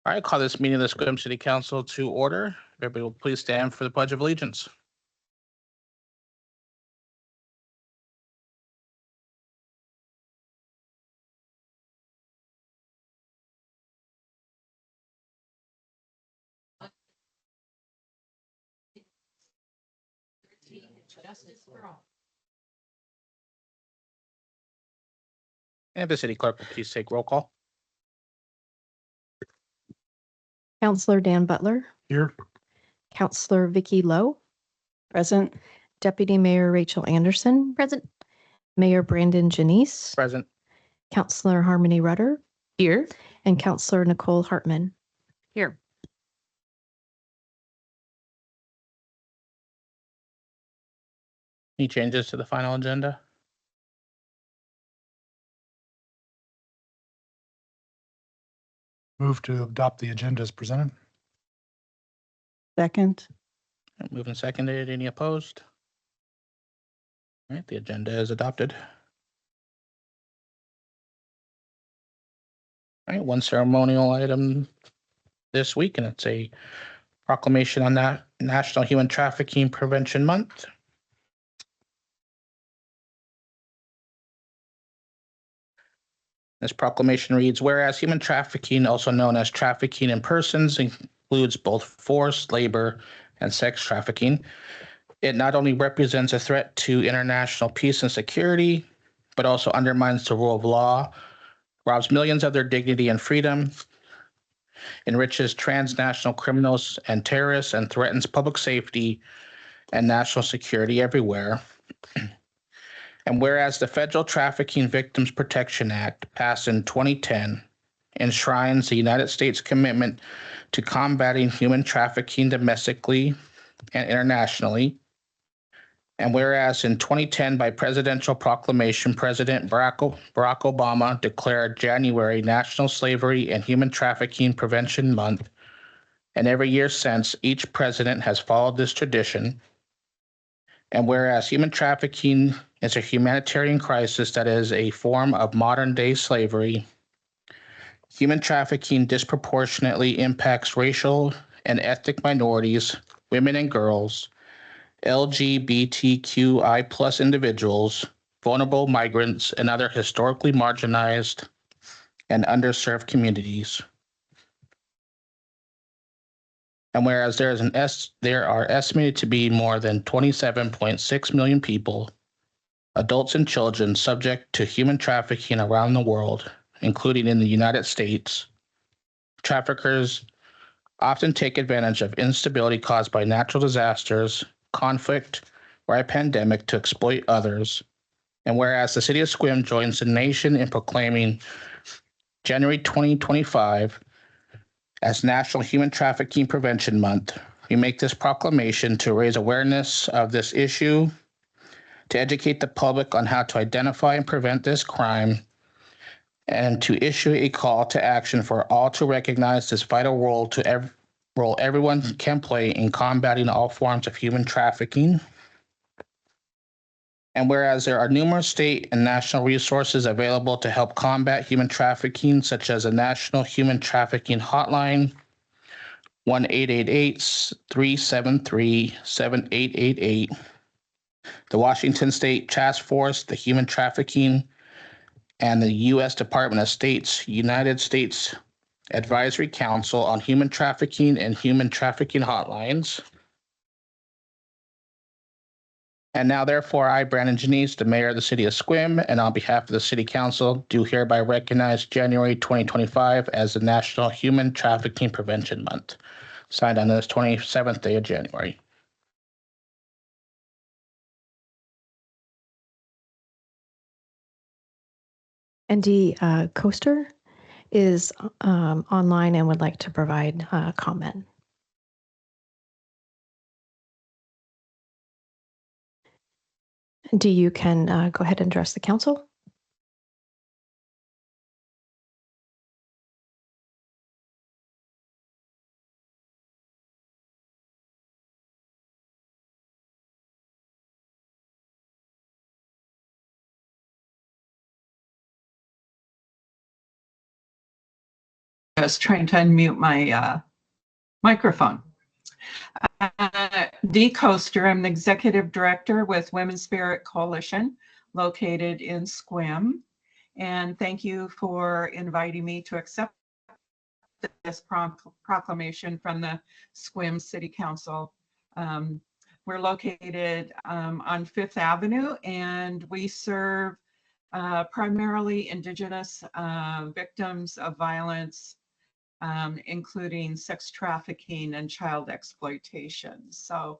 All right, call this meeting of the Scranton City Council to order. Everybody will please stand for the Pledge of Allegiance. And the city clerk will please take roll call. Councilor Dan Butler, Here. Councilor Vicky Lowe, Present. Deputy Mayor Rachel Anderson, Present. Mayor Brandon Janice, Present. Councilor Harmony Rudder, Here. and Councilor Nicole Hartman. Here. Any changes to the final agenda? Move to adopt the agenda as presented. Second. Moving seconded. Any opposed? All right, the agenda is adopted. All right, one ceremonial item this week, and it's a proclamation on that National Human Trafficking Prevention Month. This proclamation reads, whereas human trafficking, also known as trafficking in persons, includes both forced labor and sex trafficking, it not only represents a threat to international peace and security, but also undermines the rule of law, robs millions of their dignity and freedom, enriches transnational criminals and terrorists, and threatens public safety and national security everywhere. And whereas the Federal Trafficking Victims Protection Act, passed in 2010, enshrines the United States commitment to combating human trafficking domestically and internationally. And whereas in 2010, by presidential proclamation, President Barack Obama declared January National Slavery and Human Trafficking Prevention Month. And every year since, each president has followed this tradition. And whereas human trafficking is a humanitarian crisis that is a form of modern-day slavery, human trafficking disproportionately impacts racial and ethnic minorities, women and girls, LGBTQI+ individuals, vulnerable migrants, and other historically marginalized and underserved communities. And whereas there are estimated to be more than 27.6 million people, adults and children, subject to human trafficking around the world, including in the United States, traffickers often take advantage of instability caused by natural disasters, conflict, or a pandemic to exploit others. And whereas the city of Sequim joins the nation in proclaiming January 2025 as National Human Trafficking Prevention Month, we make this proclamation to raise awareness of this issue, to educate the public on how to identify and prevent this crime, and to issue a call to action for all to recognize this vital role everyone can play in combating all forms of human trafficking. And whereas there are numerous state and national resources available to help combat human trafficking, such as a National Human Trafficking Hotline, 1-888-373-7888, the Washington State Task Force, the Human Trafficking, and the U.S. Department of State's United States Advisory Council on Human Trafficking and Human Trafficking Hotlines. And now, therefore, I, Brandon Janice, the mayor of the city of Sequim, and on behalf of the city council, do hereby recognize January 2025 as the National Human Trafficking Prevention Month, signed on this 27th day of January. Andy Coaster is online and would like to provide comment. Do you can go ahead and address the council? was trying to unmute my microphone. Dee Coaster, I'm the Executive Director with Women's Spirit Coalition, located in Sequim. And thank you for inviting me to accept this proclamation from the Sequim City Council. We're located on Fifth Avenue, and we serve primarily Indigenous victims of violence, including sex trafficking and child exploitation. So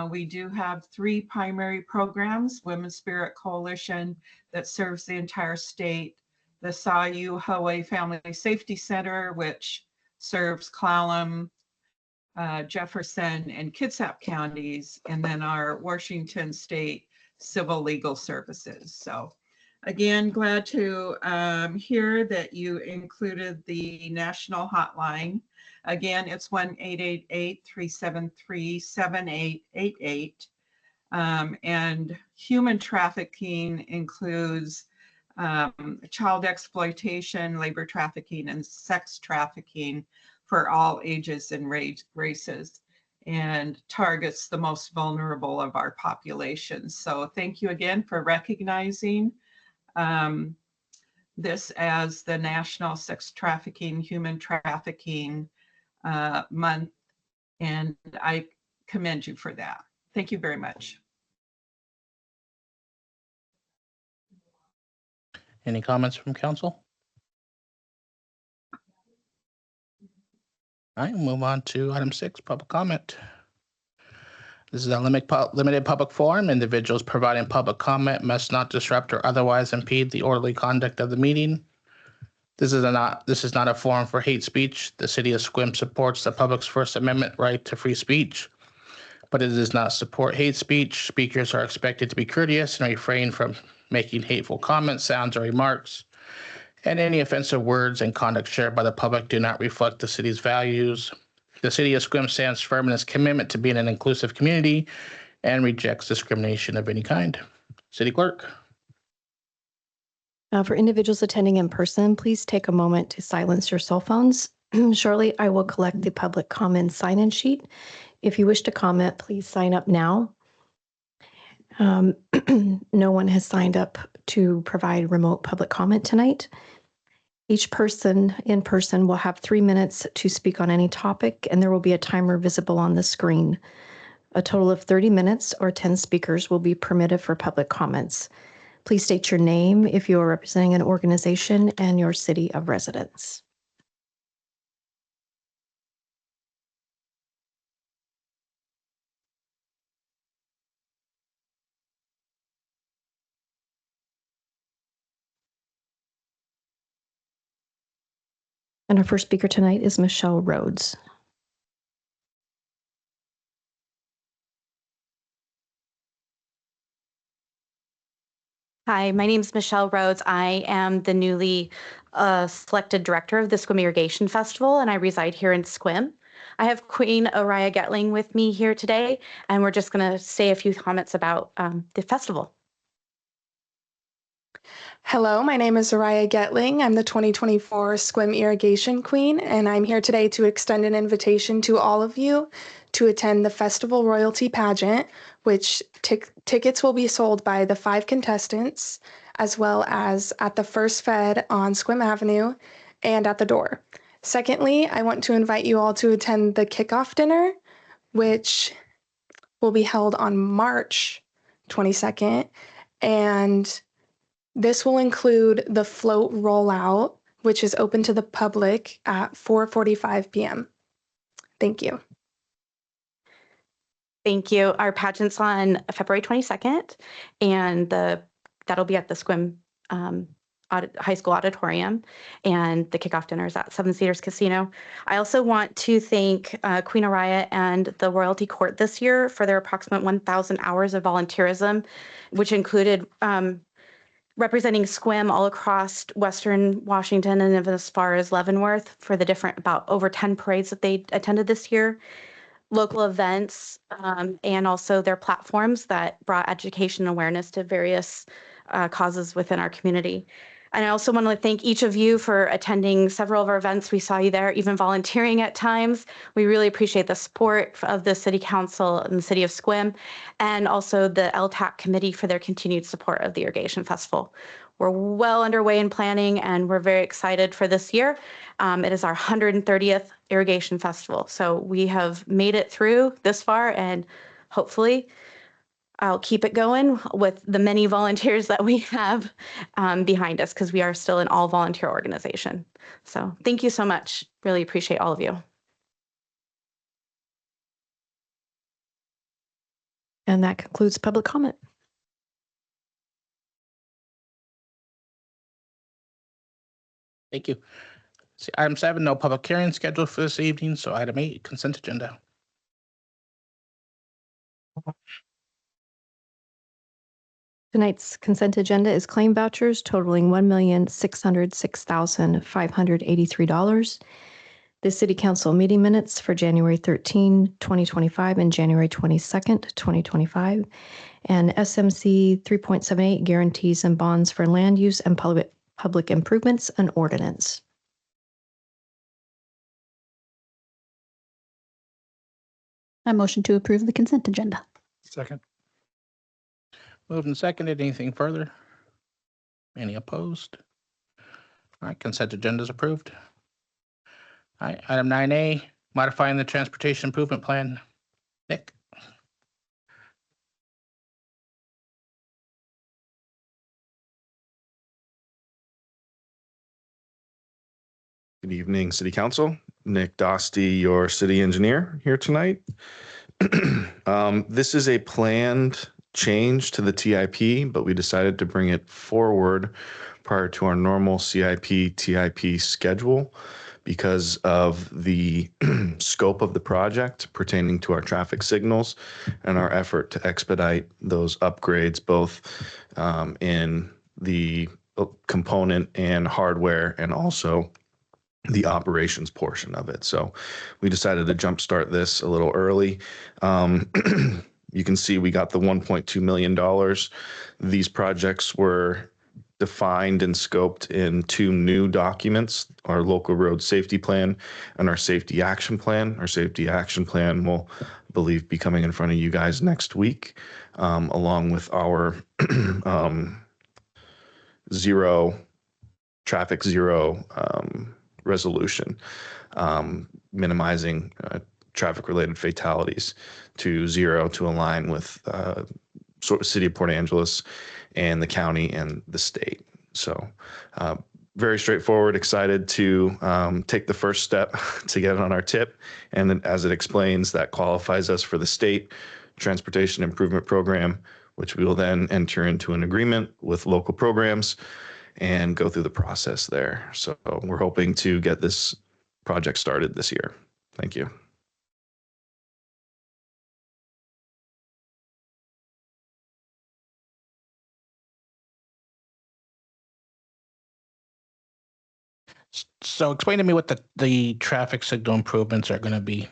we do have 3 primary programs: Women's Spirit Coalition that serves the entire state, the Sayuhawe Family Safety Center, which serves Clallam, Jefferson, and Kitsap counties, and then our Washington State Civil Legal Services. So again, glad to hear that you included the national hotline. Again, it's 1-888-373-7888. And human trafficking includes child exploitation, labor trafficking, and sex trafficking for all ages and races, and targets the most vulnerable of our population. So thank you again for recognizing this as the National Sex Trafficking, Human Trafficking Month, and I commend you for that. Thank you very much. Any comments from council? All right, move on to item 6, public comment. This is a limited public forum. Individuals providing public comment must not disrupt or otherwise impede the orderly conduct of the meeting. This is not a forum for hate speech. The city of Sequim supports the public's First Amendment right to free speech, but it does not support hate speech. Speakers are expected to be courteous and refrain from making hateful comments, sounds, or remarks. And any offensive words and conduct shared by the public do not reflect the city's values. The city of Sequim stands firm in its commitment to being an inclusive community and rejects discrimination of any kind. City Clerk. For individuals attending in person, please take a moment to silence your cell phones. Shortly, I will collect the public comment sign-in sheet. If you wish to comment, please sign up now. No one has signed up to provide remote public comment tonight. Each person in person will have 3 minutes to speak on any topic, and there will be a timer visible on the screen. A total of 30 minutes or 10 speakers will be permitted for public comments. Please state your name if you are representing an organization and your city of residence. And our first speaker tonight is Michelle Rhodes. Hi, my name is Michelle Rhodes. I am the newly selected director of the Sequim Irrigation Festival, and I reside here in Sequim. I have Queen Araya Getling with me here today, and we're just going to say a few comments about the festival. Hello, my name is Araya Getling. I'm the 2024 Sequim Irrigation Queen, and I'm here today to extend an invitation to all of you to attend the Festival Royalty Pageant, which tickets will be sold by the 5 contestants, as well as at the First Fed on Sequim Avenue and at the door. Secondly, I want to invite you all to attend the kickoff dinner, which will be held on March 22nd, and this will include the float rollout, which is open to the public at 4:45 p.m. Thank you. Thank you. Our pageant's on February 22nd, and that'll be at the Sequim High School Auditorium, and the kickoff dinner is at Seven Cedars Casino. I also want to thank Queen Araya and the Royalty Court this year for their approximate 1,000 hours of volunteerism, which included representing Sequim all across Western Washington and even as far as Leavenworth for the different, about over 10 parades that they attended this year, local events, and also their platforms that brought education and awareness to various causes within our community. And I also want to thank each of you for attending several of our events. We saw you there, even volunteering at times. We really appreciate the support of the City Council and the City of Sequim, and also the LTAC committee for their continued support of the Irrigation Festival. We're well underway in planning, and we're very excited for this year. It is our 130th Irrigation Festival. So we have made it through this far, and hopefully I'll keep it going with the many volunteers that we have behind us, because we are still an all volunteer organization. So thank you so much. Really appreciate all of you. And that concludes public comment. Thank you. See, item 7, no public hearing scheduled for this evening. So item 8, consent agenda. Tonight's consent agenda is claim vouchers totaling $1,606,583. The City Council meeting minutes for January 13, 2025 and January 22nd, 2025, and SMC 3.78 guarantees and bonds for land use and public improvements and ordinance. I motion to approve the consent agenda. Second. Moved and seconded. Anything further? Any opposed? All right, consent agenda is approved. All right, item 9A, modifying the transportation improvement plan. Nick? Good evening, City Council. Nick Dosty, your city engineer, here tonight. This is a planned change to the TIP, but we decided to bring it forward prior to our normal CIP/TIP schedule because of the scope of the project pertaining to our traffic signals and our effort to expedite those upgrades, both in the component and hardware and also the operations portion of it. So we decided to jumpstart this a little early. You can see we got the $1.2 million. These projects were defined and scoped in 2 new documents, our local road safety plan and our safety action plan. Our safety action plan will, I believe, be coming in front of you guys next week, along with our traffic zero resolution, minimizing traffic-related fatalities to 0 to align with City of Port Angeles and the county and the state. So very straightforward, excited to take the first step to get it on our tip. And then, as it explains, that qualifies us for the state transportation improvement program, which we will then enter into an agreement with local programs and go through the process there. So we're hoping to get this project started this year. Thank you. So explain to me what the traffic signal improvements are going to be.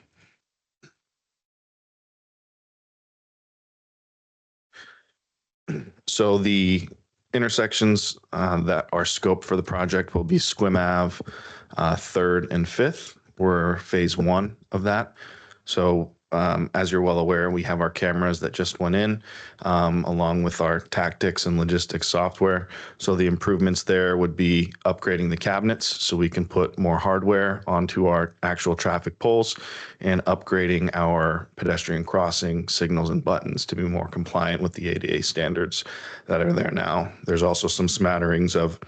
So the intersections that are scoped for the project will be Sequim Ave, 3rd and 5th. We're phase 1 of that. So as you're well aware, we have our cameras that just went in, along with our tactics and logistics software. So the improvements there would be upgrading the cabinets so we can put more hardware onto our actual traffic poles, and upgrading our pedestrian crossing signals and buttons to be more compliant with the ADA standards that are there now. There's also some smatterings of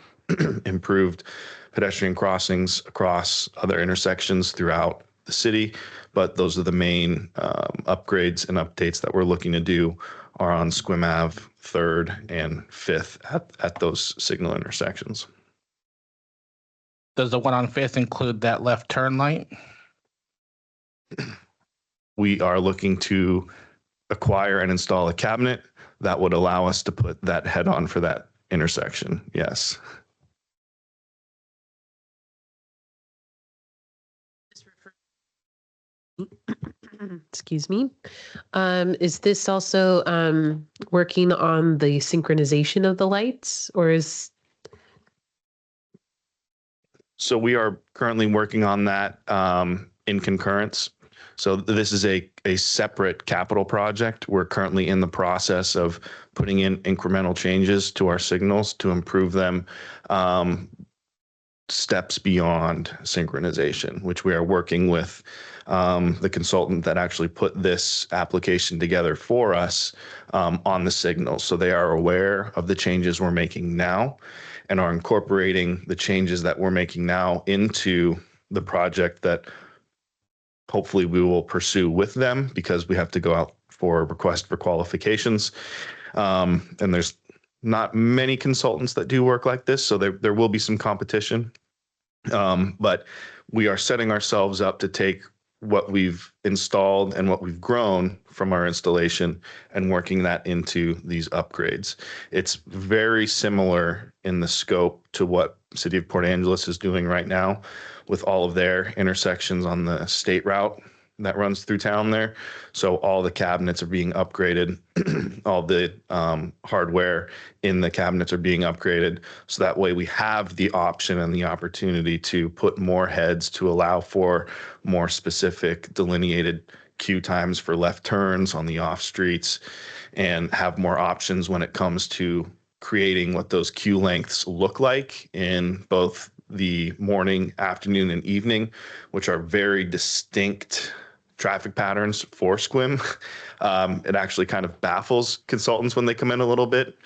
improved pedestrian crossings across other intersections throughout the city, but those are the main upgrades and updates that we're looking to do are on Sequim Ave, 3rd and 5th at those signal intersections. Does the one on 5th include that left turn light? We are looking to acquire and install a cabinet that would allow us to put that head on for that intersection. Yes. Excuse me. Is this also working on the synchronization of the lights, or is So we are currently working on that in concurrence. So this is a separate capital project. We're currently in the process of putting in incremental changes to our signals to improve them steps beyond synchronization, which we are working with the consultant that actually put this application together for us on the signals. So they are aware of the changes we're making now and are incorporating the changes that we're making now into the project that hopefully we will pursue with them, because we have to go out for a request for qualifications. And there's not many consultants that do work like this, so there will be some competition. But we are setting ourselves up to take what we've installed and what we've grown from our installation and working that into these upgrades. It's very similar in the scope to what City of Port Angeles is doing right now with all of their intersections on the state route that runs through town there. So all the cabinets are being upgraded. All the hardware in the cabinets are being upgraded. So that way we have the option and the opportunity to put more heads to allow for more specific delineated queue times for left turns on the off streets, and have more options when it comes to creating what those queue lengths look like in both the morning, afternoon, and evening, which are very distinct traffic patterns for SQUIM. It actually kind of baffles consultants when they come in a little bit,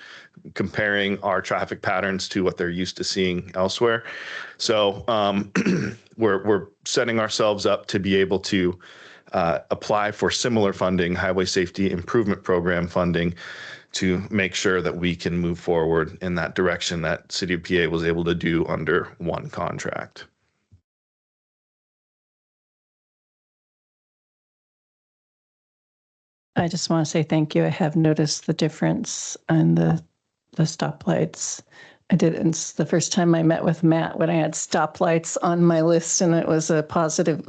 comparing our traffic patterns to what they're used to seeing elsewhere. So we're setting ourselves up to be able to apply for similar funding, Highway Safety Improvement Program funding, to make sure that we can move forward in that direction that City of PA was able to do under one contract. I just want to say thank you. I have noticed the difference in the stoplights. I did. It's the first time I met with Matt when I had stoplights on my list, and it was a positive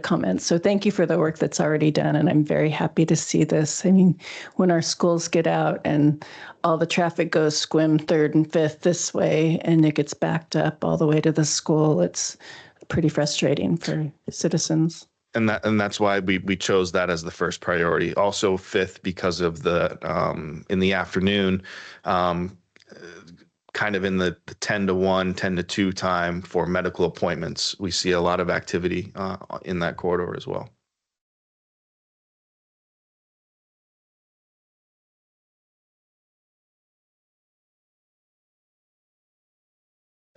comment. So thank you for the work that's already done, and I'm very happy to see this. I mean, when our schools get out and all the traffic goes SQUIM 3rd and 5th this way, and it gets backed up all the way to the school, it's pretty frustrating for citizens. And that's why we chose that as the first priority. Also 5th, because of the in the afternoon, kind of in the 10 to 1, 10 to 2 time for medical appointments. We see a lot of activity in that corridor as well.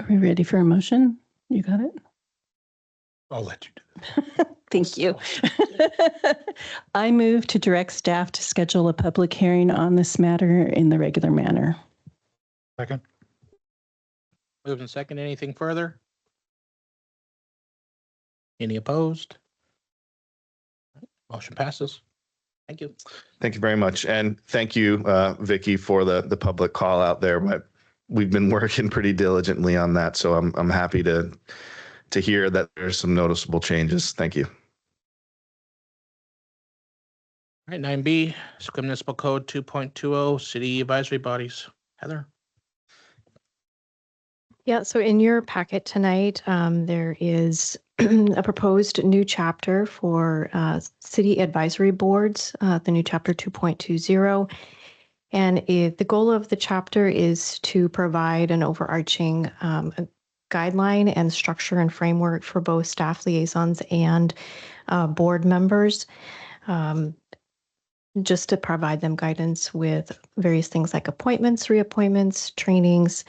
Are we ready for a motion? You got it? I'll let you do that. Thank you. I move to direct staff to schedule a public hearing on this matter in the regular manner. Second. Moved and second. Anything further? Any opposed? Motion passes. Thank you. Thank you very much. And thank you, Vicky, for the public call out there. But we've been working pretty diligently on that. So I'm happy to hear that there's some noticeable changes. Thank you. All right, 9B, SQUIM Municipal Code 2.20, City Advisory Bodies. Heather? Yeah, so in your packet tonight, there is a proposed new chapter for city advisory boards, the new chapter 2.20. And the goal of the chapter is to provide an overarching guideline and structure and framework for both staff liaisons and board members, just to provide them guidance with various things like appointments, reappointments, trainings.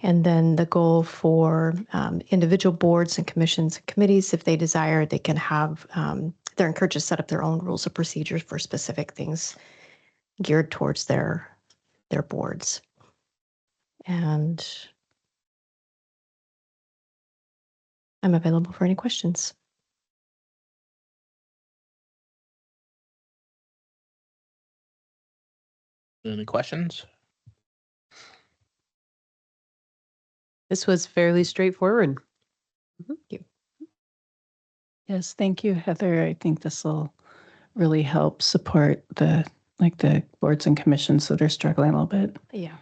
And then the goal for individual boards and commissions and committees, if they desire, they can have, they're encouraged to set up their own rules of procedures for specific things geared towards their boards. And I'm available for any questions. Any questions? This was fairly straightforward. Thank you. Yes, thank you, Heather. I think this will really help support the boards and commissions that are struggling a little bit. Yeah.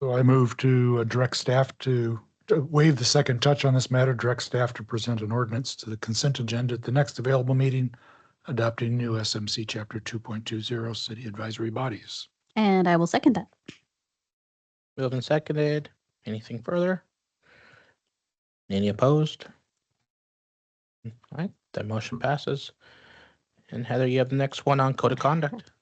So I move to direct staff to waive the second touch on this matter, direct staff to present an ordinance to the consent agenda at the next available meeting, adopting new SMC Chapter 2.20 City Advisory Bodies. And I will second that. Moved and seconded. Anything further? Any opposed? All right, that motion passes. And Heather, you have the next one on code of conduct.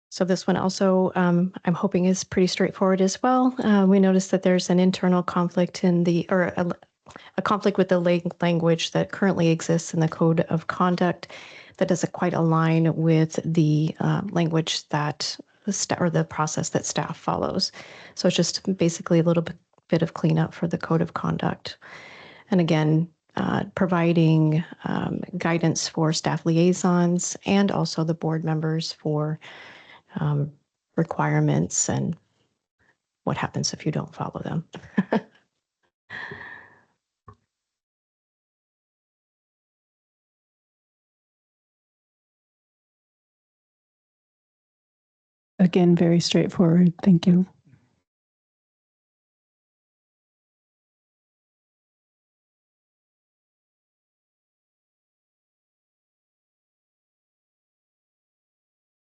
So this one also, I'm hoping is pretty straightforward as well. We noticed that there's an internal conflict in the, or a conflict with the language that currently exists in the code of conduct that doesn't quite align with the language that the process that staff follows. So it's just basically a little bit of cleanup for the code of conduct. And again, providing guidance for staff liaisons and also the board members for requirements and what happens if you don't follow them. Again, very straightforward. Thank you.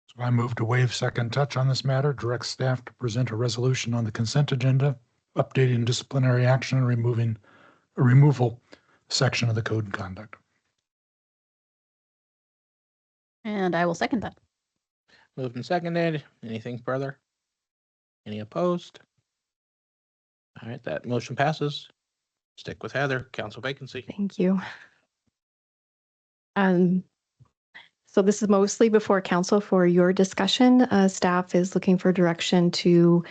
So I move to waive second touch on this matter, direct staff to present a resolution on the consent agenda, updating disciplinary action and removing a removal section of the code of conduct. And I will second that. Moved and seconded. Anything further? Any opposed? All right, that motion passes. Stick with Heather, council vacancy. Thank you. So this is mostly before council for your discussion. Staff is looking for direction to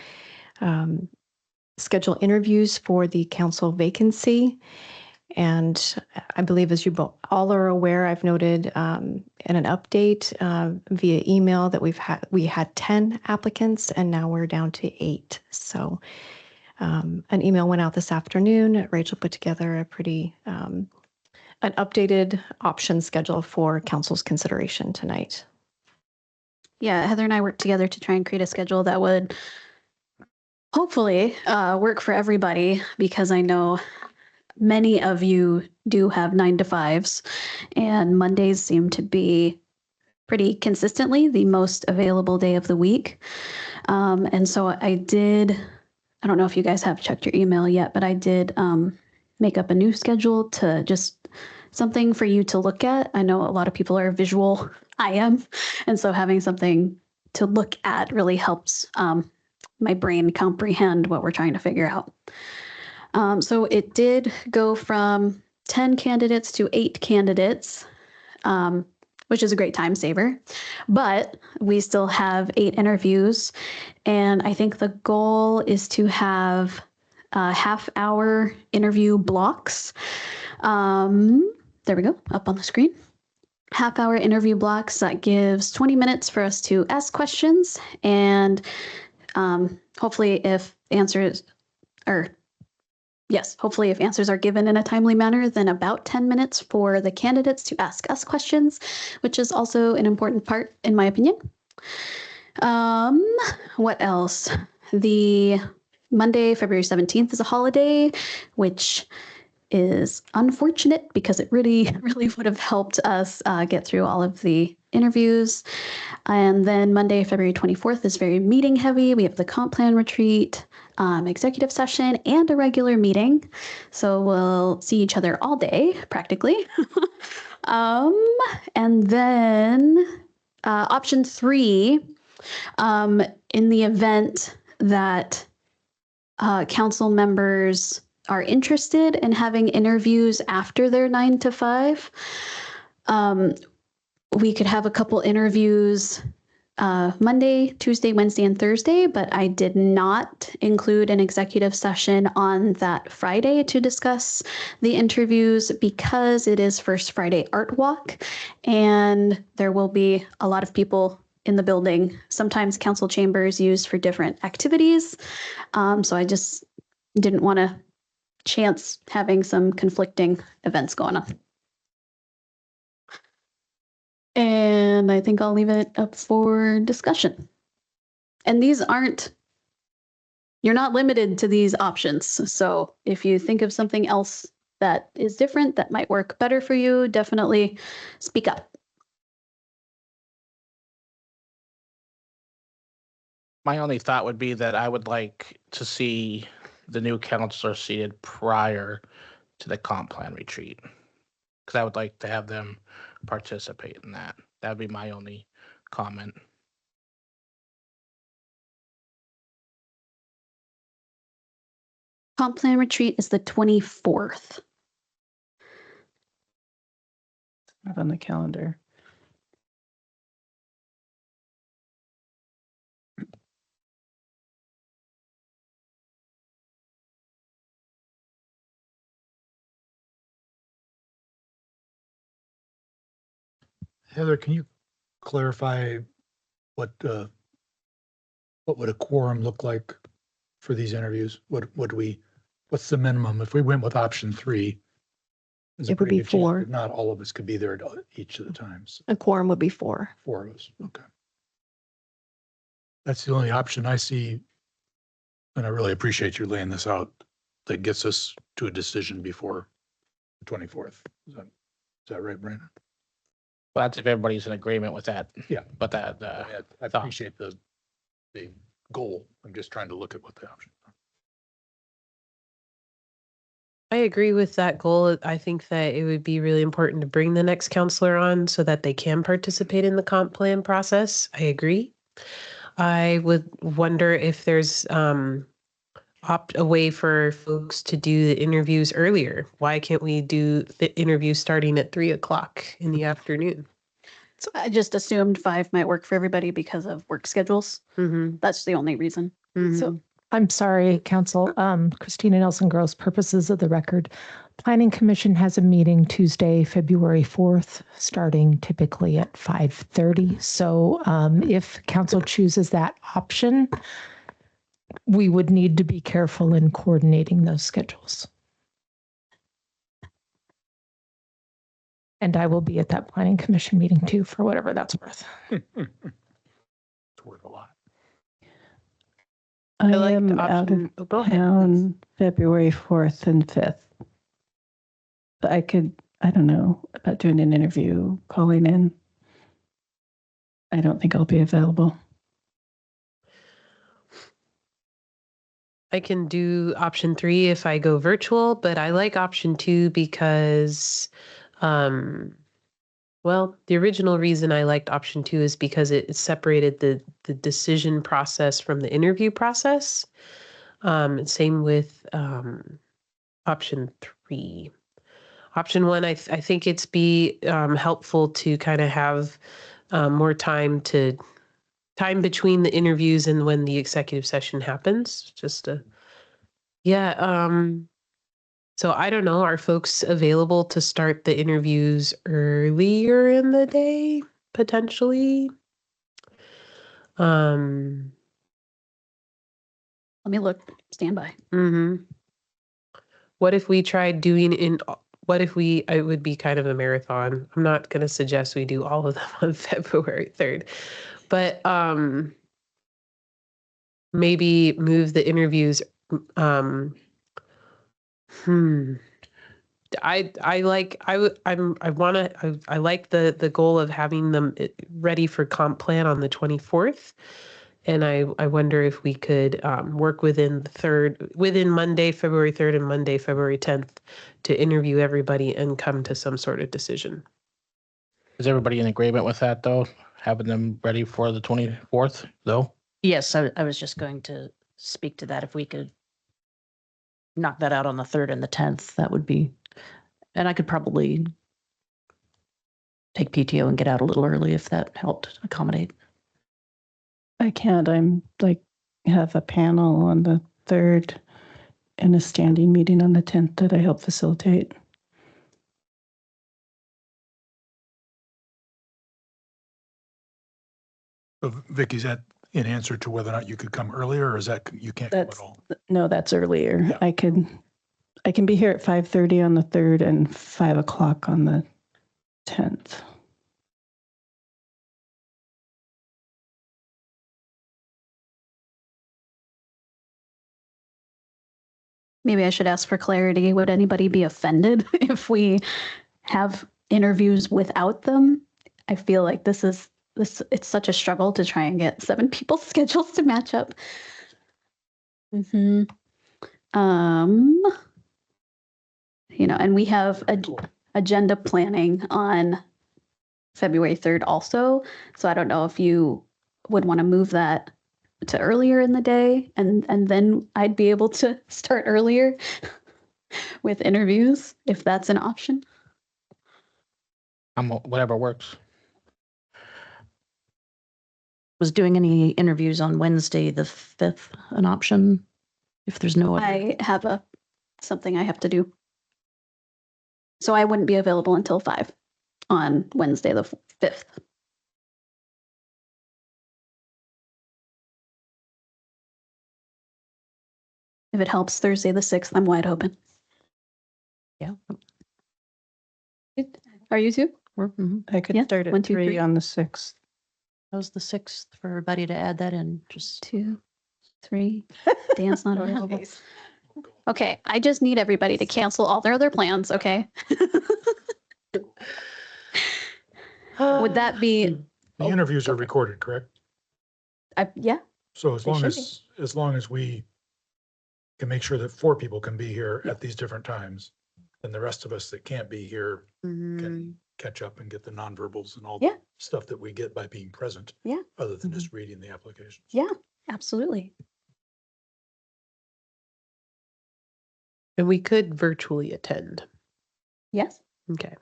schedule interviews for the council vacancy. And I believe, as you all are aware, I've noted in an update via email that we had 10 applicants and now we're down to 8. So an email went out this afternoon. Rachel put together a pretty an updated option schedule for council's consideration tonight. Yeah, Heather and I worked together to try and create a schedule that would hopefully work for everybody, because I know many of you do have 9 to 5s, and Mondays seem to be pretty consistently the most available day of the week. And so I don't know if you guys have checked your email yet, but I did make up a new schedule to just something for you to look at. I know a lot of people are visual. I am. And so having something to look at really helps my brain comprehend what we're trying to figure out. So it did go from 10 candidates to 8 candidates, which is a great time saver, but we still have 8 interviews. And I think the goal is to have half-hour interview blocks. There we go, up on the screen. Half-hour interview blocks that gives 20 minutes for us to ask questions, and hopefully if answers are given in a timely manner, then about 10 minutes for the candidates to ask us questions, which is also an important part in my opinion. What else? The Monday, February 17th is a holiday, which is unfortunate because it really, really would have helped us get through all of the interviews. And then Monday, February 24th is very meeting heavy. We have the comp plan retreat, executive session, and a regular meeting. So we'll see each other all day, practically. And then option 3, in the event that council members are interested in having interviews after their 9 to 5, we could have a couple interviews Monday, Tuesday, Wednesday, and Thursday, but I did not include an executive session on that Friday to discuss the interviews because it is First Friday Art Walk, and there will be a lot of people in the building. Sometimes council chambers used for different activities, so I just didn't want to chance having some conflicting events going on. And I think I'll leave it up for discussion. And these aren't, you're not limited to these options. So if you think of something else that is different, that might work better for you, definitely speak up. My only thought would be that I would like to see the new counselor seated prior to the comp plan retreat. Because I would like to have them participate in that. That would be my only comment. Comp plan retreat is the 24th. Not on the calendar. Heather, can you clarify what would a quorum look like for these interviews? What's the minimum? If we went with option 3, there's a It would pretty be good chance 4. that not all of us could be there at each of the times. A quorum would be 4. 4 of us, okay. That's the only option I see, and I really appreciate you laying this out, that gets us to a decision before the 24th. Is that right, Brandon? Well, that's if everybody's in agreement with that. Yeah. But that, I appreciate the goal. I'm just trying to look at what the options are. I agree with that goal. I think that it would be really important to bring the next counselor on so that they can participate in the comp plan process. I agree. I would wonder if there's a way for folks to do the interviews earlier. Why can't we do the interview starting at 3:00 in the afternoon? So I just assumed 5 might work for everybody because of work schedules. Mm-hmm. That's the only reason. So I'm sorry, Council. Christina Nelson Gross, purposes of the record. Planning Commission has a meeting Tuesday, February 4th, starting typically at 5:30. So if Council chooses that option, we would need to be careful in coordinating those schedules. And I will be at that Planning Commission meeting too, for whatever that's worth. It's worth a lot. I like am the out option. of Go ahead. town February 4th and 5th. But I don't know about doing an interview, calling in. I don't think I'll be available. I can do option 3 if I go virtual, but I like option 2 because, well, the original reason I liked option 2 is because it separated the decision process from the interview process. Same with option 3. Option 1, I think it's helpful to kind of have more time between the interviews and when the executive session happens. So I don't know, are folks available to start the interviews earlier in the day, potentially? let me look. Stand by. Mm-hmm. What if we tried doing it would be kind of a marathon. I'm not going to suggest we do all of them on February 3rd, but maybe move the interviews. I like the goal of having them ready for comp plan on the 24th. And I wonder if we could work within Monday, February 3rd and Monday, February 10th to interview everybody and come to some sort of decision. Is everybody in agreement with that, though? Having them ready for the 24th, though? Yes, I was just going to speak to that. If we could knock that out on the 3rd and the 10th, that would be, and I could probably take PTO and get out a little early if that helped accommodate. I can't. Have a panel on the 3rd and a standing meeting on the 10th that I help facilitate. So Vicky, is that in answer to whether or not you could come earlier, or is that you can't come at all? No, that's earlier. Yeah. I can be here at 5:30 on the 3rd and 5:00 on the 10th. maybe I should ask for clarity. Would anybody be offended if we have interviews without them? I feel like it's such a struggle to try and get 7 people's schedules to match up. And we have agenda planning on February 3rd also. So I don't know if you would want to move that to earlier in the day, and then I'd be able to start earlier with interviews, if that's an option. Whatever works. Was doing any interviews on Wednesday, the 5th, an option? If there's no other. I have something I have to do. So I wouldn't be available until 5 on Wednesday, the 5th. If it helps, Thursday, the 6th, I'm wide open. Yeah. Are you too? I could Yeah, start at 1, 2, 3 3. on the 6th. How's the 6th for everybody to add that in? 2, 3. Dan's not available. Okay, I just need everybody to cancel all their other plans, okay? Would that be? The interviews are recorded, correct? Yeah. So as They long should as we can make sure that 4 people can be here at these different times, then the rest of us that can't be here can catch up and get the nonverbals and all the stuff that we get by being present. Yeah. Other than just reading the applications. Yeah, absolutely. And we could virtually attend. Yes. Okay.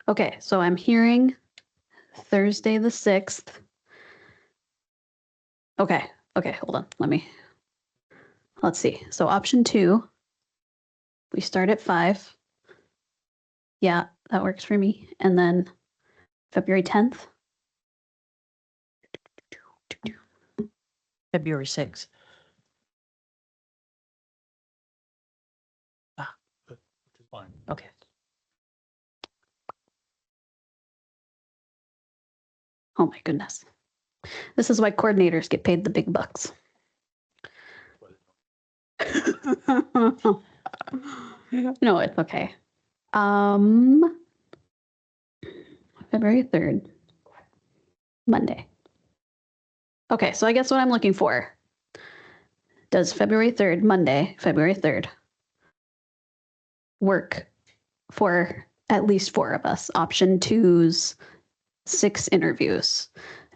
Okay, so I'm hearing Thursday the 6th. Okay, hold on. Let's see. So option 2, we start at 5. Yeah, that works for me. And then February 10th. February 6th. Fine. Okay. Oh my goodness. This is why coordinators get paid the big bucks. No, it's okay. February 3rd, Monday. Okay, so I guess what I'm looking for, does February 3rd, Monday, February 3rd, work for at least 4 of us? Option 2's 6 interviews.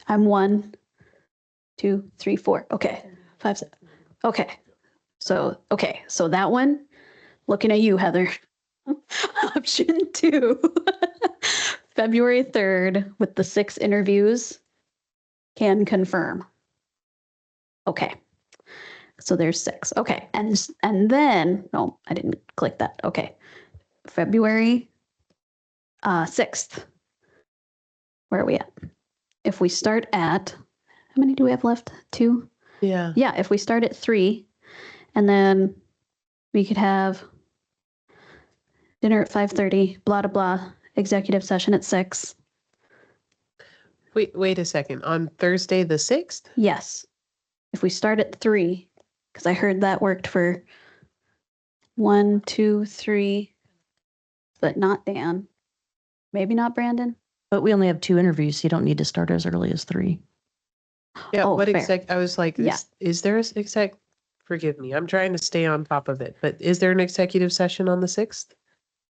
I'm 1, 2, 3, 4. Okay, 5, 6. Okay. So that one, looking at you, Heather. Option 2, February 3rd with the 6 interviews, can confirm. Okay. So there's 6. Okay. And then, no, I didn't click that. Okay. February 6th. Where are we at? If we start at, how many do we have left? 2? Yeah. Yeah, if we start at 3, and then we could have dinner at 5:30, blah, blah, blah, executive session at 6. Wait a second. On Thursday the 6th? Yes. If we start at 3, because I heard that worked for 1, 2, 3, but not Dan. Maybe not Brandon. But we only have 2 interviews, so you don't need to start as early as 3. Yeah, Oh, what fair. I was like, Yeah. is there an forgive me, I'm trying to stay on top of it, but is there an executive session on the 6th?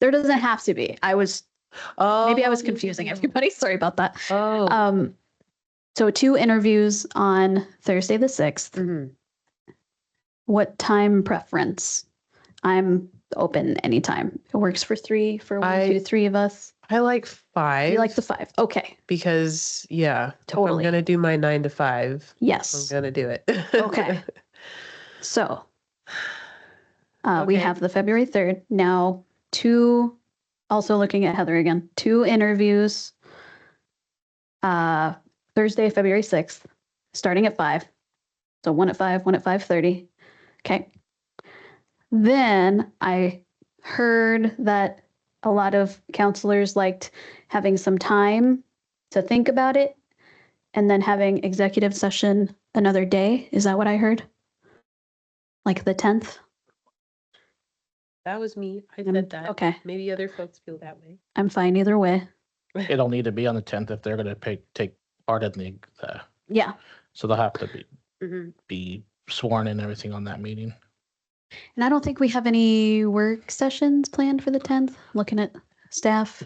There doesn't have to be. Maybe I was confusing everybody. Sorry about that. Oh. So 2 interviews on Thursday the 6th. What time preference? I'm open anytime. It works for 3, for 1, 2, 3 of us. I like 5. You like the 5. Okay. Because, yeah. Totally. If I'm going to do my 9 to 5. Yes. I'm going to do it. Okay. So we Okay. have the February 3rd. Now 2, also looking at Heather again, 2 interviews. Thursday, February 6th, starting at 5. So 1 at 5, 1 at 5:30. Okay. Then I heard that a lot of counselors liked having some time to think about it and then having executive session another day. Is that what I heard? Like the 10th? That was me. I said that. Okay, Maybe other folks feel that way. I'm fine either way. It'll need to be on the 10th if they're going to take part in the Yeah. so they'll have to Mhm. be sworn in and everything on that meeting. And I don't think we have any work sessions planned for the 10th. Looking at staff.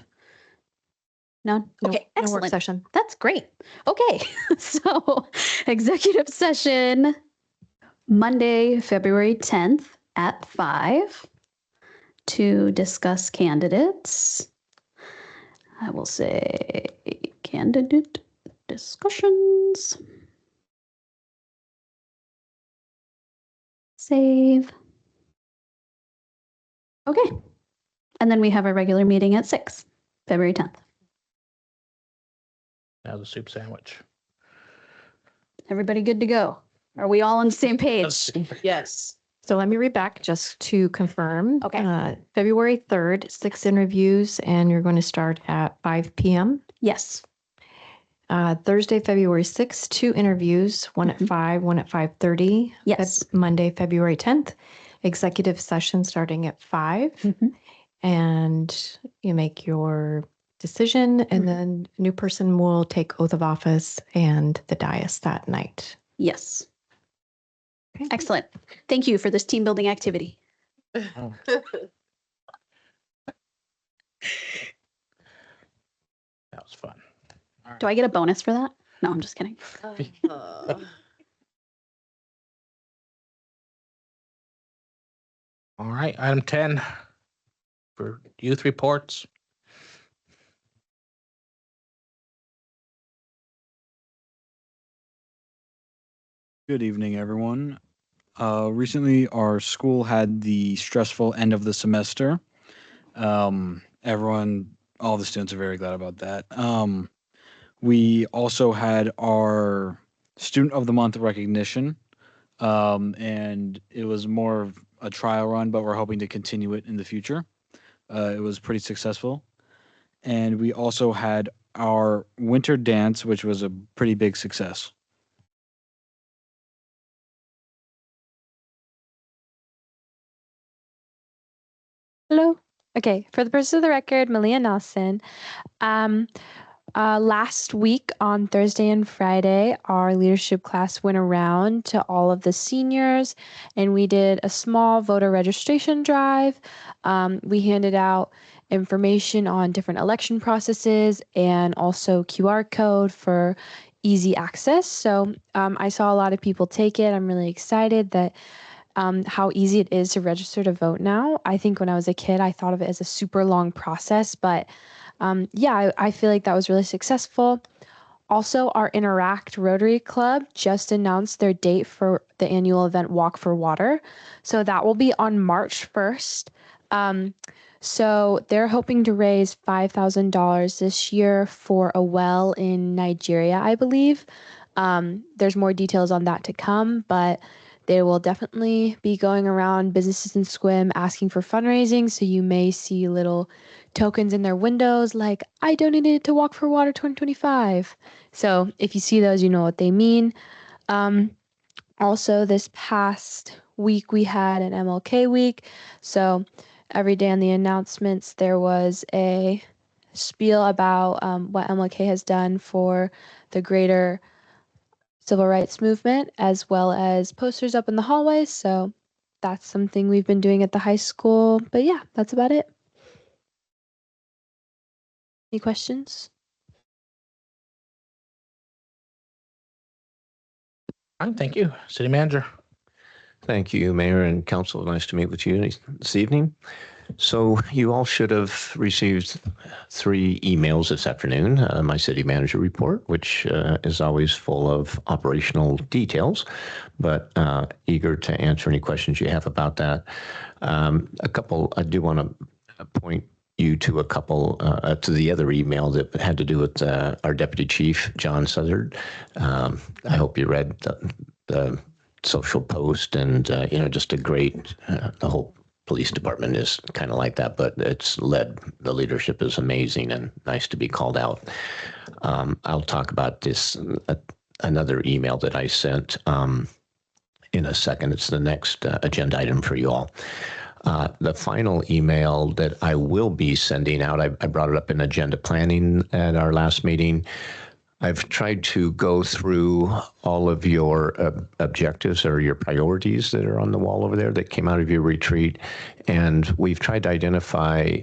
None? No- Okay, no work excellent. session. That's great. Okay, so executive session Monday, February 10th at 5 to discuss candidates. I will say candidate discussions. Save. Okay. And then we have a regular meeting at 6, February 10th. Now the soup sandwich. Everybody good to go? Are we all on the same page? Yes. So let me read back just to confirm. Okay. February 3rd, 6 interviews, and you're going to start at 5 p.m. Yes. Thursday, February 6th, 2 interviews, one at 5, one at 5:30. Yes. Monday, February 10th, executive session starting at 5. And you make your decision, and then a new person will take oath of office and the dais that night. Yes. Okay. Excellent. Thank you for this team building activity. Oh. That was fun. Do I get a bonus for that? No, I'm just kidding. All right, item 10 for youth reports. Good evening, everyone. Recently, our school had the stressful end of the semester. All the students are very glad about that. We also had our Student of the Month recognition, and it was more of a trial run, but we're hoping to continue it in the future. It was pretty successful. And we also had our winter dance, which was a pretty big success. Hello. Okay, for the purpose of the record, Malia Nelson. Last week on Thursday and Friday, our leadership class went around to all of the seniors and we did a small voter registration drive. We handed out information on different election processes and also QR code for easy access. So I saw a lot of people take it. I'm really excited that how easy it is to register to vote now. I think when I was a kid, I thought of it as a super long process, but I feel like that was really successful. Also, our Interact Rotary Club just announced their date for the annual event Walk for Water. So that will be on March 1st. So they're hoping to raise $5,000 this year for a well in Nigeria, I believe. There's more details on that to come, but they will definitely be going around businesses in Sequim asking for fundraising. So you may see little tokens in their windows like, I donated to Walk for Water 2025. So if you see those, you know what they mean. Also, this past week, we had an MLK week. So every day on the announcements, there was a spiel about what MLK has done for the greater civil rights movement, as well as posters up in the hallways. So that's something we've been doing at the high school. But yeah, that's about it. Any questions? All right, thank you. City Manager. Thank you, Mayor and Council. Nice to meet with you this evening. So you all should have received 3 emails this afternoon, my city manager report, which is always full of operational details, but eager to answer any questions you have about that. I do want to point you to a couple, to the other email that had to do with our Deputy Chief, John Southard. I hope you read the social post and, just a great, the whole police department is kind of like that, but the leadership is amazing and nice to be called out. I'll talk about this, another email that I sent in a second. It's the next agenda item for you all. The final email that I will be sending out, I brought it up in agenda planning at our last meeting. I've tried to go through all of your objectives or your priorities that are on the wall over there that came out of your retreat. And we've tried to identify,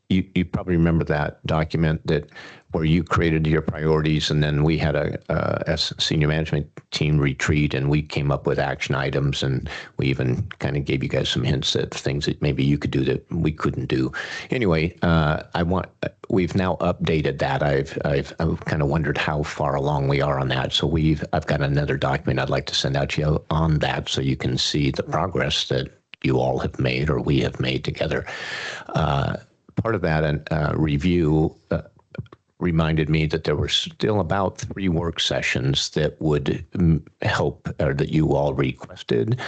you probably remember that document where you created your priorities, and then we had a senior management team retreat, and we came up with action items, and we even kind of gave you guys some hints at things that maybe you could do that we couldn't do. Anyway, we've now updated that. I've kind of wondered how far along we are on that. So I've got another document I'd like to send out to you on that, so you can see the progress that you all have made or we have made together. Part of that review reminded me that there were still about 3 work sessions that would help, or that you all requested.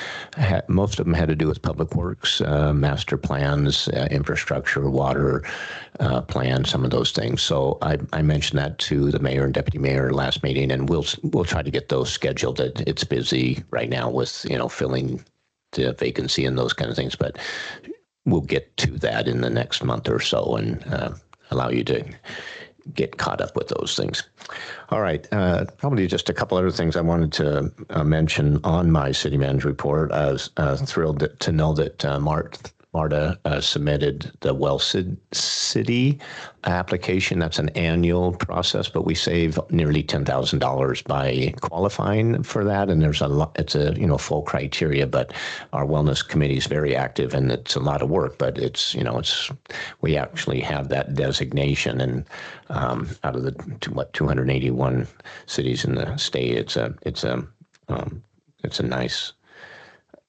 Most of them had to do with public works, master plans, infrastructure, water plan, some of those things. So I mentioned that to the mayor and deputy mayor last meeting, and we'll try to get those scheduled. It's busy right now with filling the vacancy and those kind of things, but we'll get to that in the next month or so and allow you to get caught up with those things. All right, probably just a couple other things I wanted to mention on my city manager report. I was thrilled to know that Marta submitted the Well City application. That's an annual process, but we save nearly $10,000 by qualifying for that. And there's it's a full criteria, but our wellness committee is very active, and it's a lot of work, but we actually have that designation. And out of the 281 cities in the state, it's a nice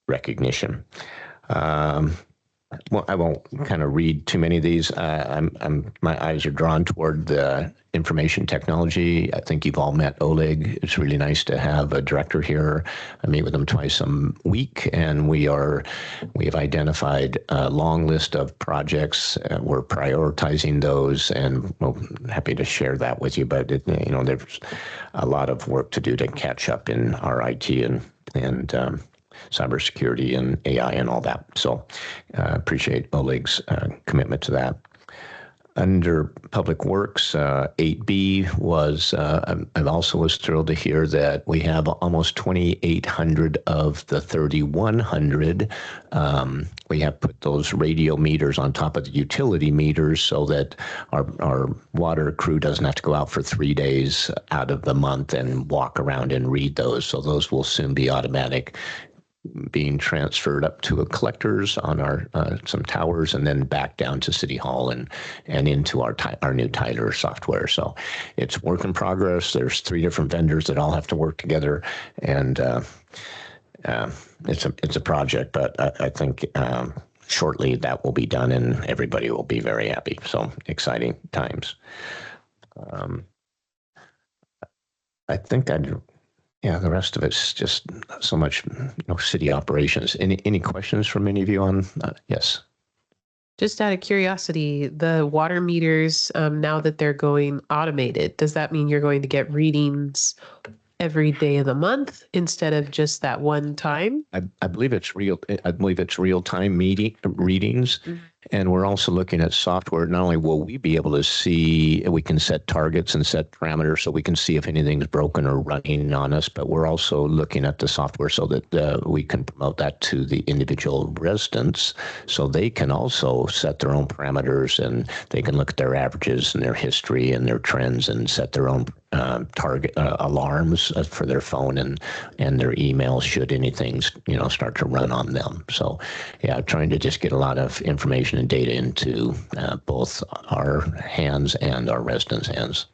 recognition. Well, I won't kind of read too many of these. My eyes are drawn toward the information technology. I think you've all met Oleg. It's really nice to have a director here. I meet with him twice a week, and we have identified a long list of projects. We're prioritizing those, and we're happy to share that with you. But there's a lot of work to do to catch up in our IT and cybersecurity and AI and all that. So appreciate Oleg's commitment to that. Under Public Works, 8B was, I also was thrilled to hear that we have almost 2,800 of the 3,100. We have put those radio meters on top of the utility meters so that our water crew doesn't have to go out for 3 days out of the month and walk around and read those. So those will soon be automatic, being transferred up to collectors on our some towers, and then back down to City Hall and into our new Tyler software. So it's work in progress. There's 3 different vendors that all have to work together, and it's a project. But I think shortly that will be done, and everybody will be very happy. So exciting times. I think the rest of it's just so much, city operations. Any questions from any of you on? Yes. Just out of curiosity, the water meters, now that they're going automated, does that mean you're going to get readings every day of the month instead of just that one time? I believe it's real. I believe it's real-time readings. Mm-hmm. And we're also looking at software. Not only will we be able to see, we can set targets and set parameters so we can see if anything's broken or running on us, but we're also looking at the software so that we can promote that to the individual residents so they can also set their own parameters, and they can look at their averages and their history and their trends and set their own target alarms for their phone and their emails should anything start to run on them. So trying to just get a lot of information and data into both our hands and our residents' hands.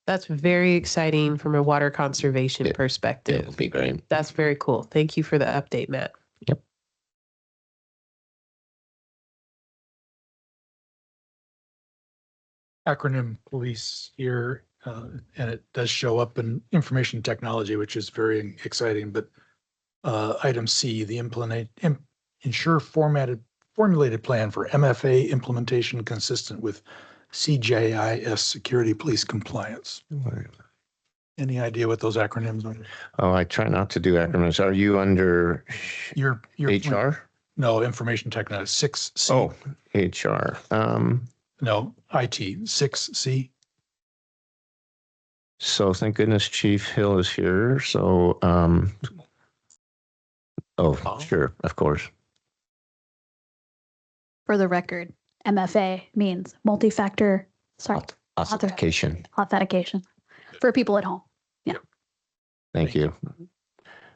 That's very exciting from a water conservation perspective. It will be great. That's very cool. Thank you for the update, Matt. Yep. Acronym police here, and it does show up in information technology, which is very exciting. But item C, the ensure formulated plan for MFA implementation consistent with CJIS security police compliance. Any idea what those acronyms are? Oh, I try not to do acronyms. Are you under Your HR? No, information technology, 6C. Oh, HR. No, IT, 6C. So thank goodness Chief Hill is here. So, sure, of course. For the record, MFA means multi-factor, Authentication. authentication for people at home. Yeah. Thank you.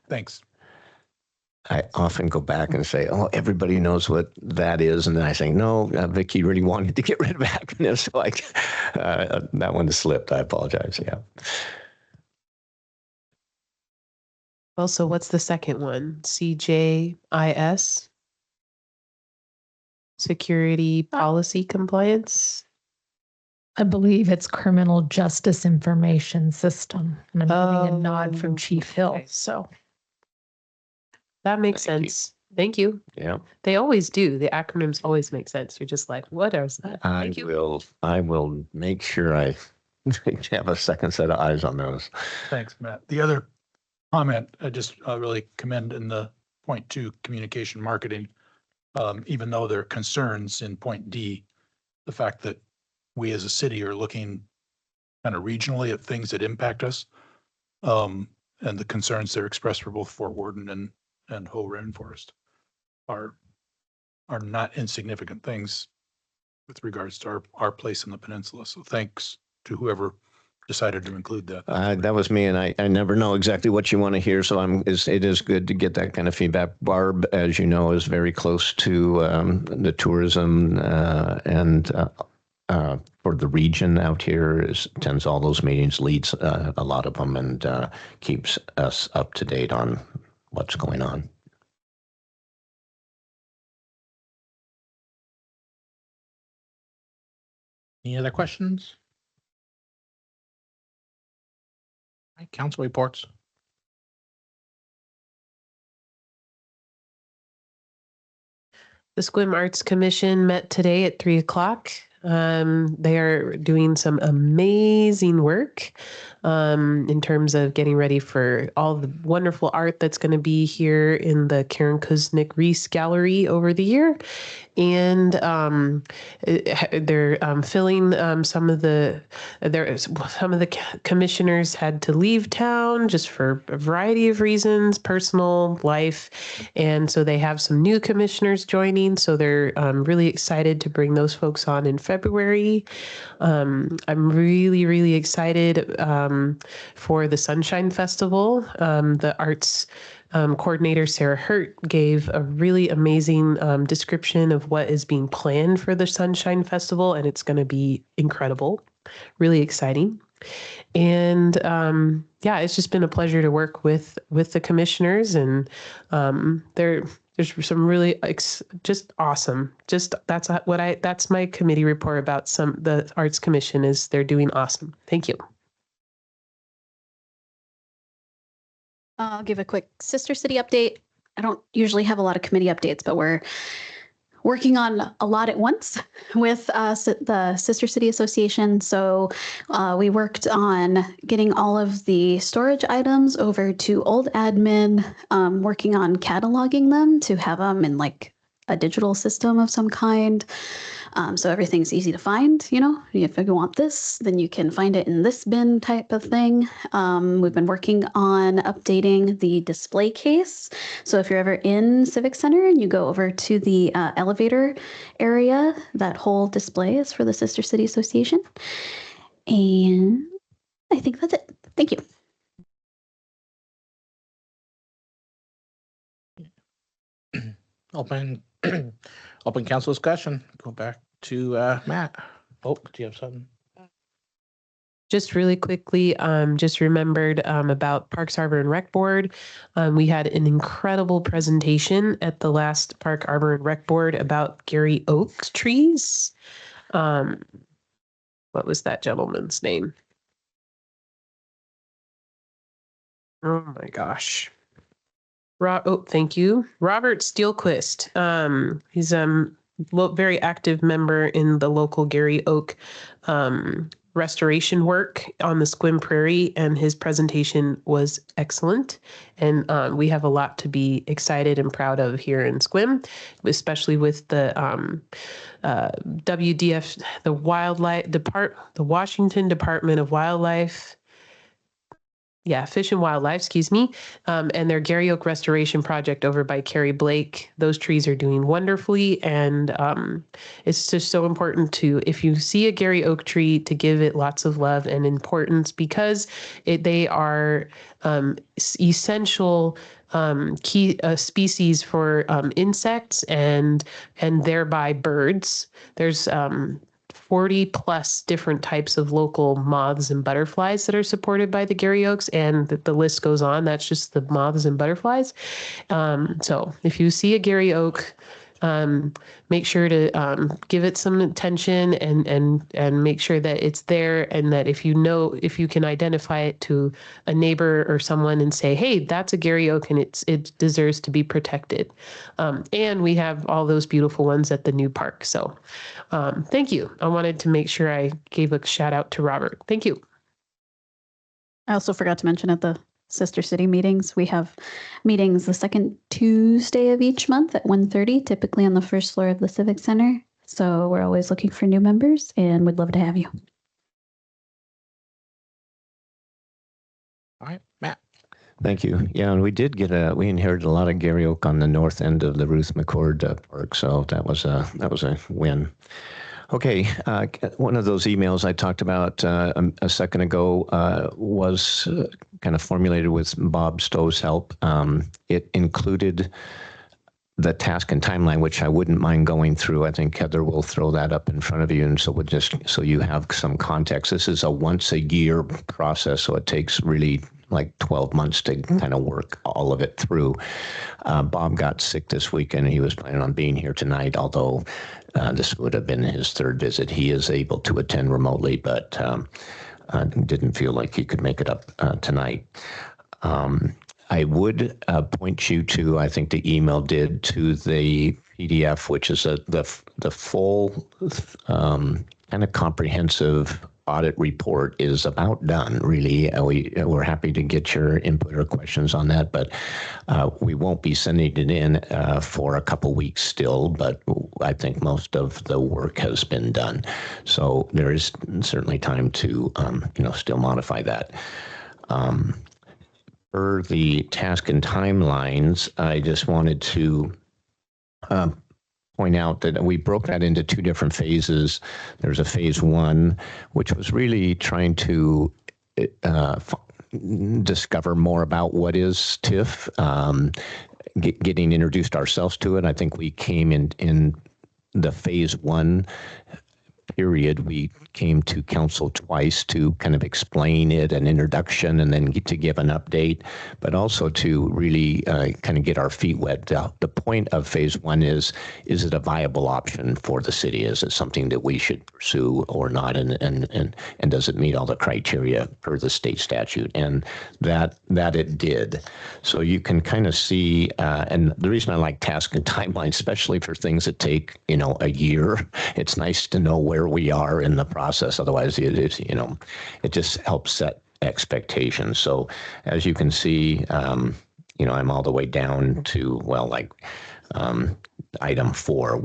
Thanks. I often go back and say, oh, everybody knows what that is. And then I say, no, Vicky really wanted to get rid of acronyms. So that one slipped. I apologize. Yeah. Also, what's the second one? CJIS? Security Policy Compliance? I believe it's Criminal Justice Information System. And I'm getting a nod from Chief Hill. Okay. So That makes sense. Thank you. Yeah. They always do. The acronyms always make sense. You're just like, what is that? I will make sure I have a second set of eyes on those. Thanks, Matt. The other comment I just really commend in the point 2 communication marketing, even though there are concerns in point D, the fact that we as a city are looking kind of regionally at things that impact us, and the concerns that are expressed for both Fort Worden and Hoh Rainforest are not insignificant things with regards to our place in the peninsula. So thanks to whoever decided to include that. That was me, and I never know exactly what you want to hear, so it is good to get that kind of feedback. Barb, as you know, is very close to the tourism and for the region out here, attends all those meetings, leads a lot of them, and keeps us up to date on what's going on. Any other questions? All right, council reports. The Sequim Arts Commission met today at 3:00. They are doing some amazing work in terms of getting ready for all the wonderful art that's going to be here in the Karen Kuznick Reese Gallery over the year. And they're filling some of the commissioners had to leave town just for a variety of reasons, personal life. And so they have some new commissioners joining. So they're really excited to bring those folks on in February. I'm really, really excited for the Sunshine Festival. The arts coordinator, Sarah Hurt, gave a really amazing description of what is being planned for the Sunshine Festival, and it's going to be incredible, really exciting. And it's just been a pleasure to work with the commissioners, and there's some really just awesome. That's my committee report about the Arts Commission is they're doing awesome. Thank you. I'll give a quick Sister City update. I don't usually have a lot of committee updates, but we're working on a lot at once with the Sister City Association. So we worked on getting all of the storage items over to old admin, working on cataloging them to have them in like a digital system of some kind. So everything's easy to find, if you want this, then you can find it in this bin type of thing. We've been working on updating the display case. So if you're ever in Civic Center and you go over to the elevator area, that whole display is for the Sister City Association. And I think that's it. Thank you. Open council discussion. Go back to Matt. Oh, do you have something? Just really quickly, just remembered about Parks, Arbor, and Rec Board. We had an incredible presentation at the last Park, Arbor, and Rec Board about Gary Oak trees. What was that gentleman's name? Oh my gosh. Thank you. Robert Steelquist. He's very active member in the local Gary Oak restoration work on the Squim Prairie, and his presentation was excellent. And we have a lot to be excited and proud of here in Squim, especially with the WDF, the Washington Department of Wildlife. Fish and Wildlife, excuse me, and their Gary Oak restoration project over by Carrie Blake. Those trees are doing wonderfully, and it's just so important to, if you see a Gary Oak tree, to give it lots of love and importance, because they are essential key species for insects and thereby birds. There's 40 plus different types of local moths and butterflies that are supported by the Gary Oaks, and the list goes on. That's just the moths and butterflies. So if you see a Gary Oak, make sure to give it some attention and make sure that it's there, and that if you can identify it to a neighbor or someone and say, hey, that's a Gary Oak and it deserves to be protected. And we have all those beautiful ones at the new park. So thank you. I wanted to make sure I gave a shout out to Robert. Thank you. I also forgot to mention at the Sister City meetings, we have meetings the second Tuesday of each month at 1:30, typically on the first floor of the Civic Center. So we're always looking for new members and would love to have you. All right, Matt. Thank you. Yeah, and we inherited a lot of Gary Oak on the north end of the Ruth McCord Park, so that was a win. Okay, one of those emails I talked about a second ago was kind of formulated with Bob Stowe's help. It included the task and timeline, which I wouldn't mind going through. I think Heather will throw that up in front of you, and so you have some context. This is a once a year process, so it takes really like 12 months to kind of work all of it through. Bob got sick this weekend, and he was planning on being here tonight, although this would have been his third visit. He is able to attend remotely, but didn't feel like he could make it up tonight. I would point you to, I think the email did, to the PDF, which is the full kind of comprehensive audit report is about done, really. We're happy to get your input or questions on that, but we won't be sending it in for a couple weeks still, but I think most of the work has been done. So there is certainly time to, still modify that. For the task and timelines, I just wanted to point out that we broke that into two different phases. There's a phase one, which was really trying to discover more about what is TIF, getting introduced ourselves to it. I think we came in the phase one period, we came to council twice to kind of explain it, an introduction, and then to give an update, but also to really kind of get our feet wet. The point of phase one is it a viable option for the city? Is it something that we should pursue or not? And does it meet all the criteria per the state statute? And that it did. So you can kind of see, and the reason I like task and timeline, especially for things that take, a year, it's nice to know where we are in the process. Otherwise, it just helps set expectations. So as you can see, I'm all the way down to, item 4.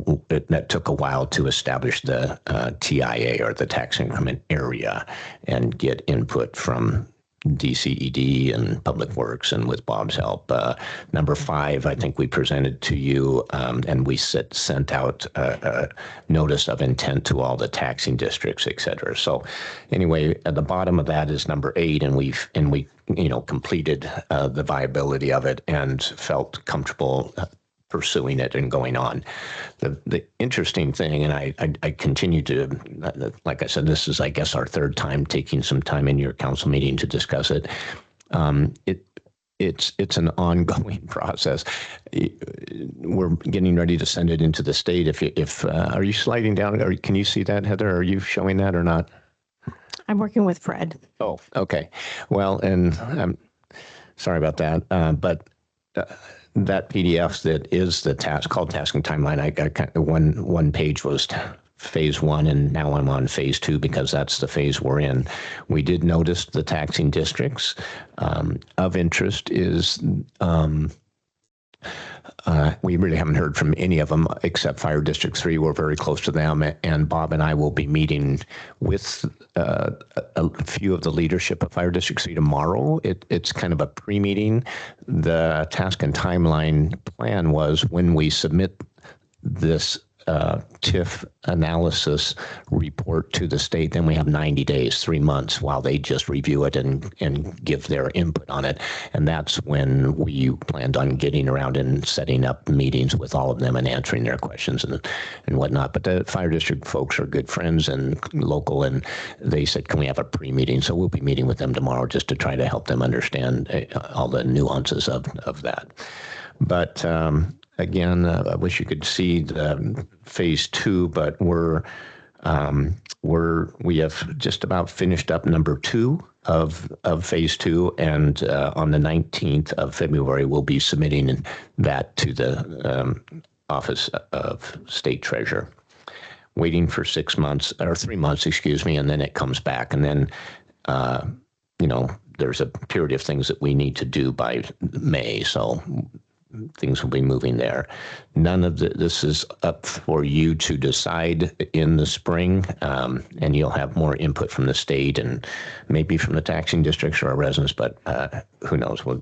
That took a while to establish the TIA, or the tax increment area, and get input from DCED and Public Works, and with Bob's help. Number 5, I think we presented to you, and we sent out a notice of intent to all the taxing districts, et cetera. So anyway, at the bottom of that is number 8, and we completed the viability of it and felt comfortable pursuing it and going on. The interesting thing, and I continue to, like I said, this is, I guess, our third time taking some time in your council meeting to discuss it. It's an ongoing process. We're getting ready to send it into the state. If are you sliding down, or can you see that, Heather? Are you showing that or not? I'm working with Fred. Oh, okay. Well, and I'm sorry about that, but that PDF that is the task called tasking timeline, I got one page was phase one, and now I'm on phase two because that's the phase we're in. We did notice the taxing districts. Of interest is we really haven't heard from any of them except Fire District 3. We're very close to them, and Bob and I will be meeting with a few of the leadership of Fire District 3 tomorrow. It's kind of a pre-meeting. The task and timeline plan was when we submit this TIF analysis report to the state, then we have 90 days, 3 months, while they just review it and give their input on it. And that's when we planned on getting around and setting up meetings with all of them and answering their questions and whatnot. But the Fire District folks are good friends and local, and they said, can we have a pre-meeting? So we'll be meeting with them tomorrow just to try to help them understand all the nuances of that. But again, I wish you could see the phase two, but we have just about finished up number 2 of phase 2, and on the 19th of February, we'll be submitting that to the Office of State Treasurer, waiting for 6 months or 3 months, excuse me, and then it comes back, and then there's a period of things that we need to do by May, so things will be moving there. None of this is up for you to decide in the spring, and you'll have more input from the state and maybe from the taxing districts or our residents, but who knows? We'll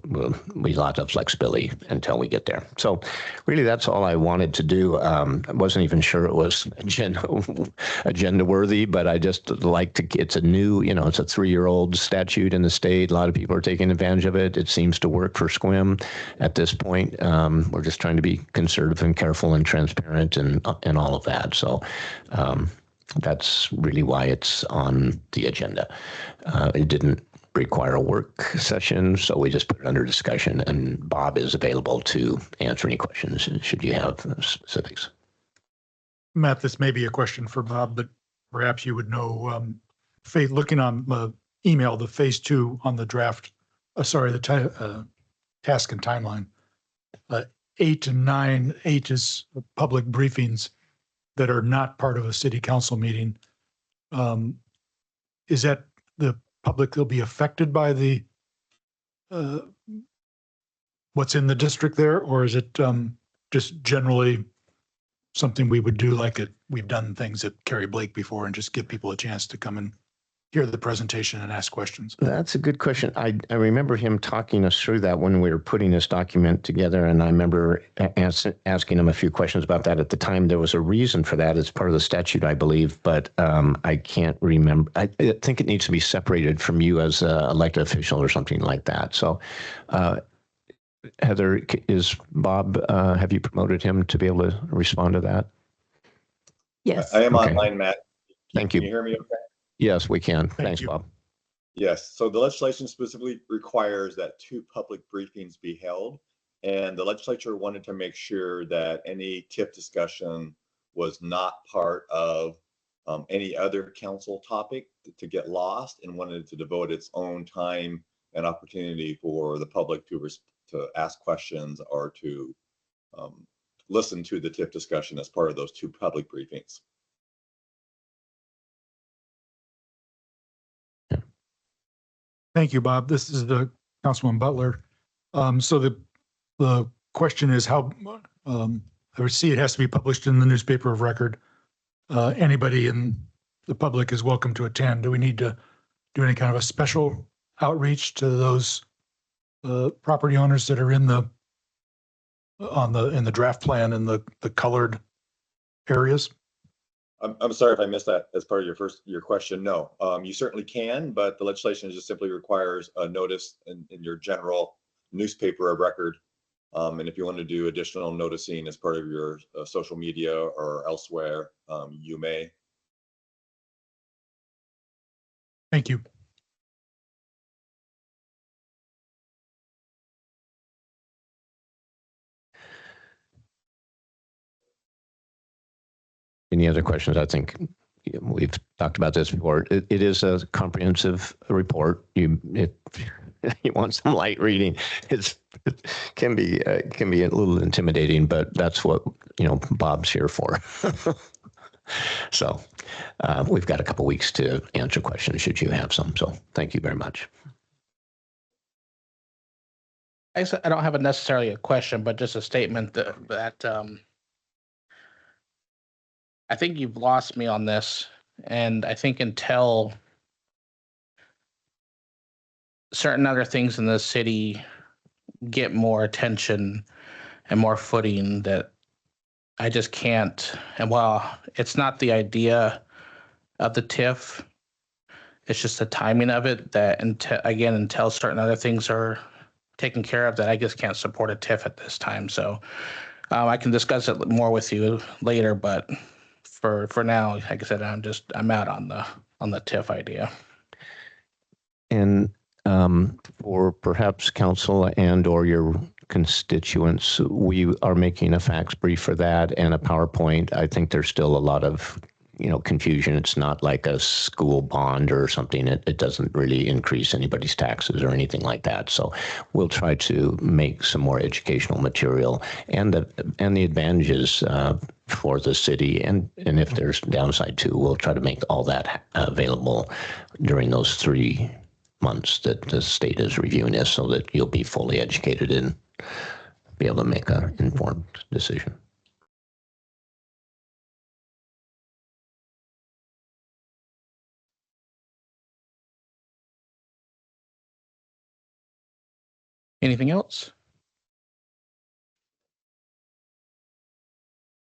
be lots of flexibility until we get there. So really, that's all I wanted to do. I wasn't even sure it was agenda worthy, but I just like to, it's a new, it's a 3-year-old statute in the state. A lot of people are taking advantage of it. It seems to work for SQUIM at this point. We're just trying to be conservative and careful and transparent and all of that. So that's really why it's on the agenda. It didn't require a work session, so we just put it under discussion, and Bob is available to answer any questions should you have specifics. Matt, this may be a question for Bob, but perhaps you would know, looking on the email, the phase 2 on the draft, the task and timeline, 8 and 9, 8 is public briefings that are not part of a city council meeting. Is that the public will be affected by the what's in the district there, or is it just generally something we would do like we've done things at Kerry Blake before and just give people a chance to come and hear the presentation and ask questions? That's a good question. I remember him talking us through that when we were putting this document together, and I remember asking him a few questions about that at the time. There was a reason for that. It's part of the statute, I believe, but I can't remember. I think it needs to be separated from you as an elected official or something like that. So, Heather, is Bob, have you promoted him to be able to respond to that? Yes. I am Okay. online, Matt. Thank you. Can you hear me okay? Yes, we can. Thanks, you. Bob. Yes. So the legislation specifically requires that 2 public briefings be held. And the legislature wanted to make sure that any TIF discussion was not part of any other council topic to get lost, and wanted to devote its own time and opportunity for the public to ask questions or to listen to the TIF discussion as part of those 2 public briefings. Thank you, Bob. This is the Councilman Butler. So the question is how, I see it has to be published in the newspaper of record. Anybody in the public is welcome to attend. Do we need to do any kind of a special outreach to those property owners that are in the draft plan in the colored areas? I'm sorry if I missed that as part of your question. No, you certainly can, but the legislation just simply requires a notice in your general newspaper of record. And if you want to do additional noticing as part of your social media or elsewhere, you may. Thank you. Any other questions? I think we've talked about this before. It is a comprehensive report. If you want some light reading, it can be a little intimidating, but that's what Bob's here for. So we've got a couple weeks to answer questions should you have some. So thank you very much. I don't have necessarily a question, but just a statement that I think you've lost me on this, and I think until certain other things in the city get more attention and more footing, that I just can't. And while it's not the idea of the TIF, it's just the timing of it that until certain other things are taken care of, that I just can't support a TIF at this time. So I can discuss it more with you later, but for now, like I said, I'm out on the TIF idea. And for perhaps council and or your constituents, we are making a fax brief for that and a PowerPoint. I think there's still a lot of confusion. It's not like a school bond or something. It doesn't really increase anybody's taxes or anything like that. So we'll try to make some more educational material and the advantages for the city. And if there's downside too, we'll try to make all that available during those 3 months that the state is reviewing this, so that you'll be fully educated and be able to make an informed decision. Anything else?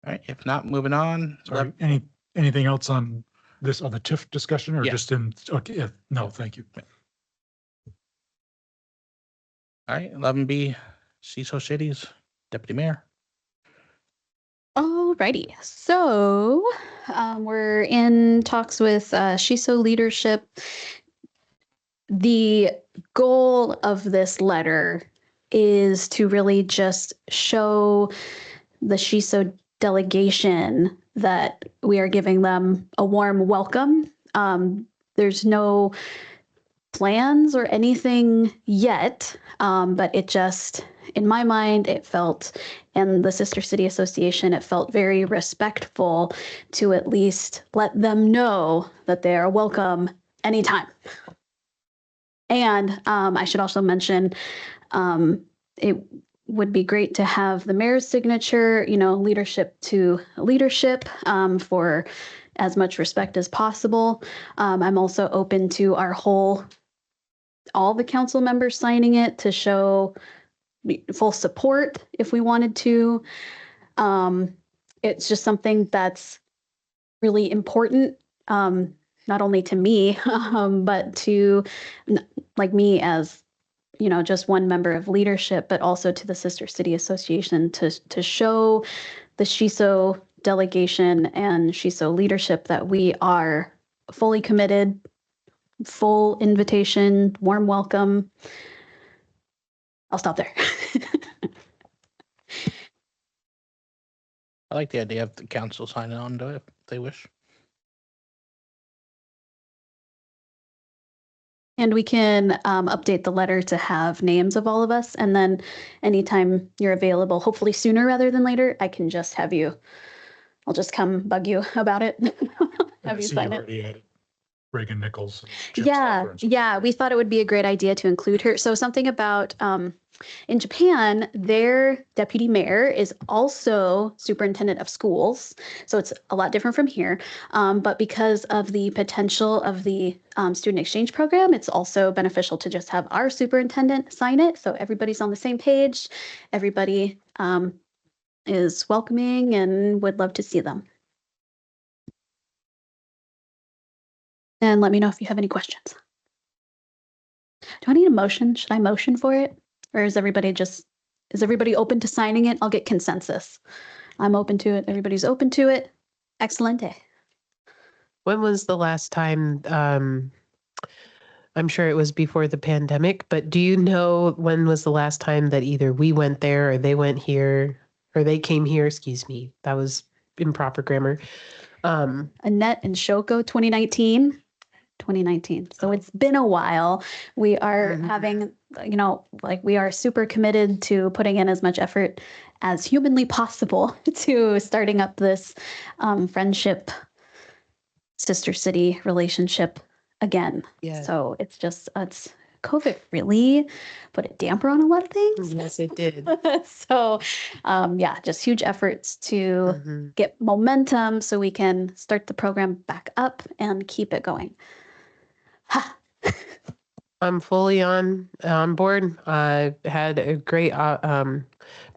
All right, if not, moving on. Sorry, anything else on the TIF discussion, or just in? Okay, yeah, no, thank you. All right, 11B, Shiso City's Deputy Mayor. Alrighty, so we're in talks with Shiso leadership. The goal of this letter is to really just show the Shiso delegation that we are giving them a warm welcome. There's no plans or anything yet, but it just, in my mind, it felt, and the Sister City Association, it felt very respectful to at least let them know that they are welcome anytime. And I should also mention, it would be great to have the mayor's signature, leadership to leadership, for as much respect as possible. I'm also open to all the council members signing it to show full support if we wanted to. It's just something that's really important, not only to me, but to like me as, just one member of leadership, but also to the Sister City Association to show the Shiso delegation and Shiso leadership that we are fully committed, full invitation, warm welcome. I'll stop there. I like the idea of the council signing on to it if they wish. And we can update the letter to have names of all of us. And then anytime you're available, hopefully sooner rather than later, I can just have you, I'll just come bug you about it. Have you sign it. Reagan Nichols. Yeah, we thought it would be a great idea to include her. So something about in Japan, their deputy mayor is also superintendent of schools. So it's a lot different from here. But because of the potential of the student exchange program, it's also beneficial to just have our superintendent sign it. So everybody's on the same page. Everybody is welcoming and would love to see them. And let me know if you have any questions. Do I need a motion? Should I motion for it? Or is everybody open to signing it? I'll get consensus. I'm open to it. Everybody's open to it. Excelente. When was the last time, I'm sure it was before the pandemic, but do you know when was the last time that either we went there or they went here or they came here, excuse me, that was improper grammar. Annette and Shoko 2019. So it's been a while. We are having, like we are super committed to putting in as much effort as humanly possible to starting up this friendship, sister city relationship again. Yeah. So it's COVID really put a damper on a lot of things. Yes, it did. So yeah, just huge efforts to get momentum so we can start the program back up and keep it going. I'm fully on board. I've had a great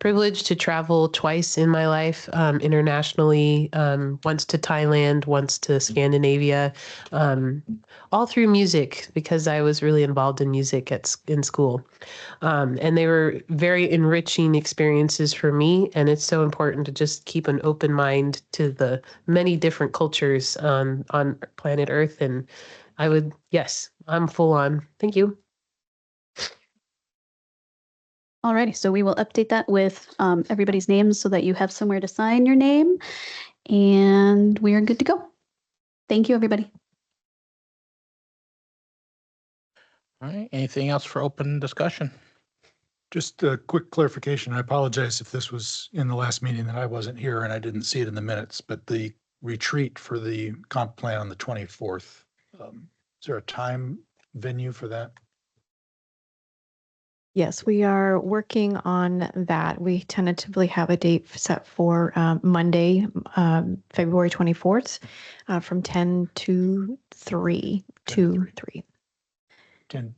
privilege to travel twice in my life internationally, once to Thailand, once to Scandinavia, all through music because I was really involved in music in school. And they were very enriching experiences for me. And it's so important to just keep an open mind to the many different cultures on planet Earth. And yes, I'm full on. Thank you. Alrighty, so we will update that with everybody's names so that you have somewhere to sign your name, and we are good to go. Thank you, everybody. All right, anything else for open discussion? Just a quick clarification. I apologize if this was in the last meeting that I wasn't here and I didn't see it in the minutes, but the retreat for the comp plan on the 24th, is there a time venue for that? Yes, we are working on that. We tentatively have a date set for Monday, February 24th, from 10 to 3. 10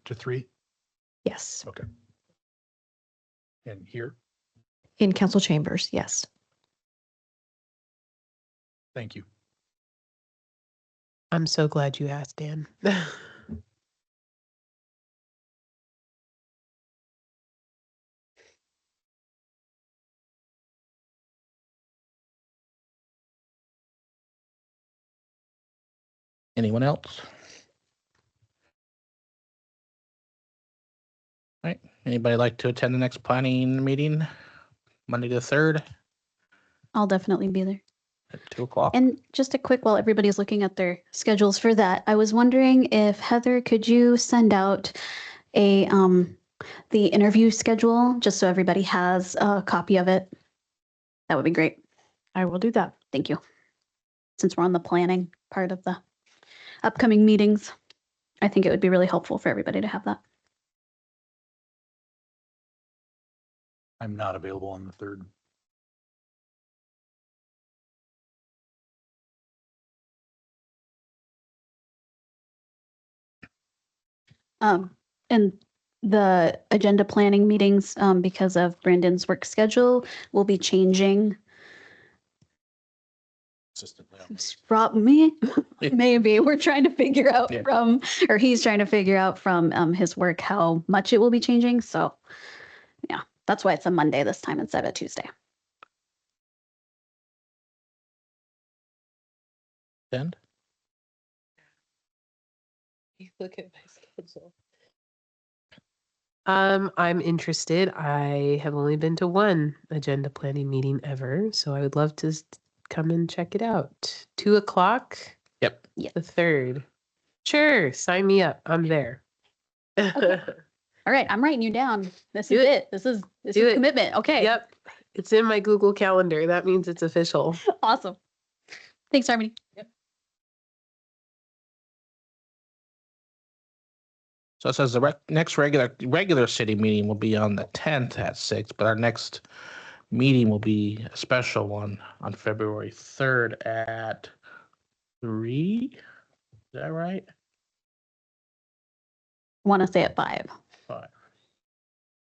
to 3? Yes. Okay. And here? In council chambers, yes. Thank you. I'm so glad you asked, Dan. Anyone else? All right, anybody like to attend the next planning meeting, Monday the 3rd I'll definitely be there. at 2:00? And just a quick, while everybody's looking at their schedules for that, I was wondering if Heather, could you send out the interview schedule just so everybody has a copy of it? That would be great. I will do that. Thank you. Since we're on the planning part of the upcoming meetings, I think it would be really helpful for everybody to have that. I'm not available on the 3rd. And the agenda planning meetings, because of Brandon's work schedule, will be changing. Maybe we're trying to figure out he's trying to figure out from his work how much it will be changing. So yeah, that's why it's a Monday this time instead of a Tuesday. Send? You look at my schedule. I'm interested. I have only been to one agenda planning meeting ever, so I would love to come and check it out. 2:00. Yep. The 3rd. Sure, sign me up. I'm there. Okay. All right, I'm writing you down. This is it. This is commitment. Okay. Yep. It's in my Google Calendar. That means it's official. Awesome. Thanks, Harmony. Yep. So it says the next regular city meeting will be on the 10th at 6, but our next meeting will be a special one on February 3rd at 3. Is that right? Want to say at 5. 5.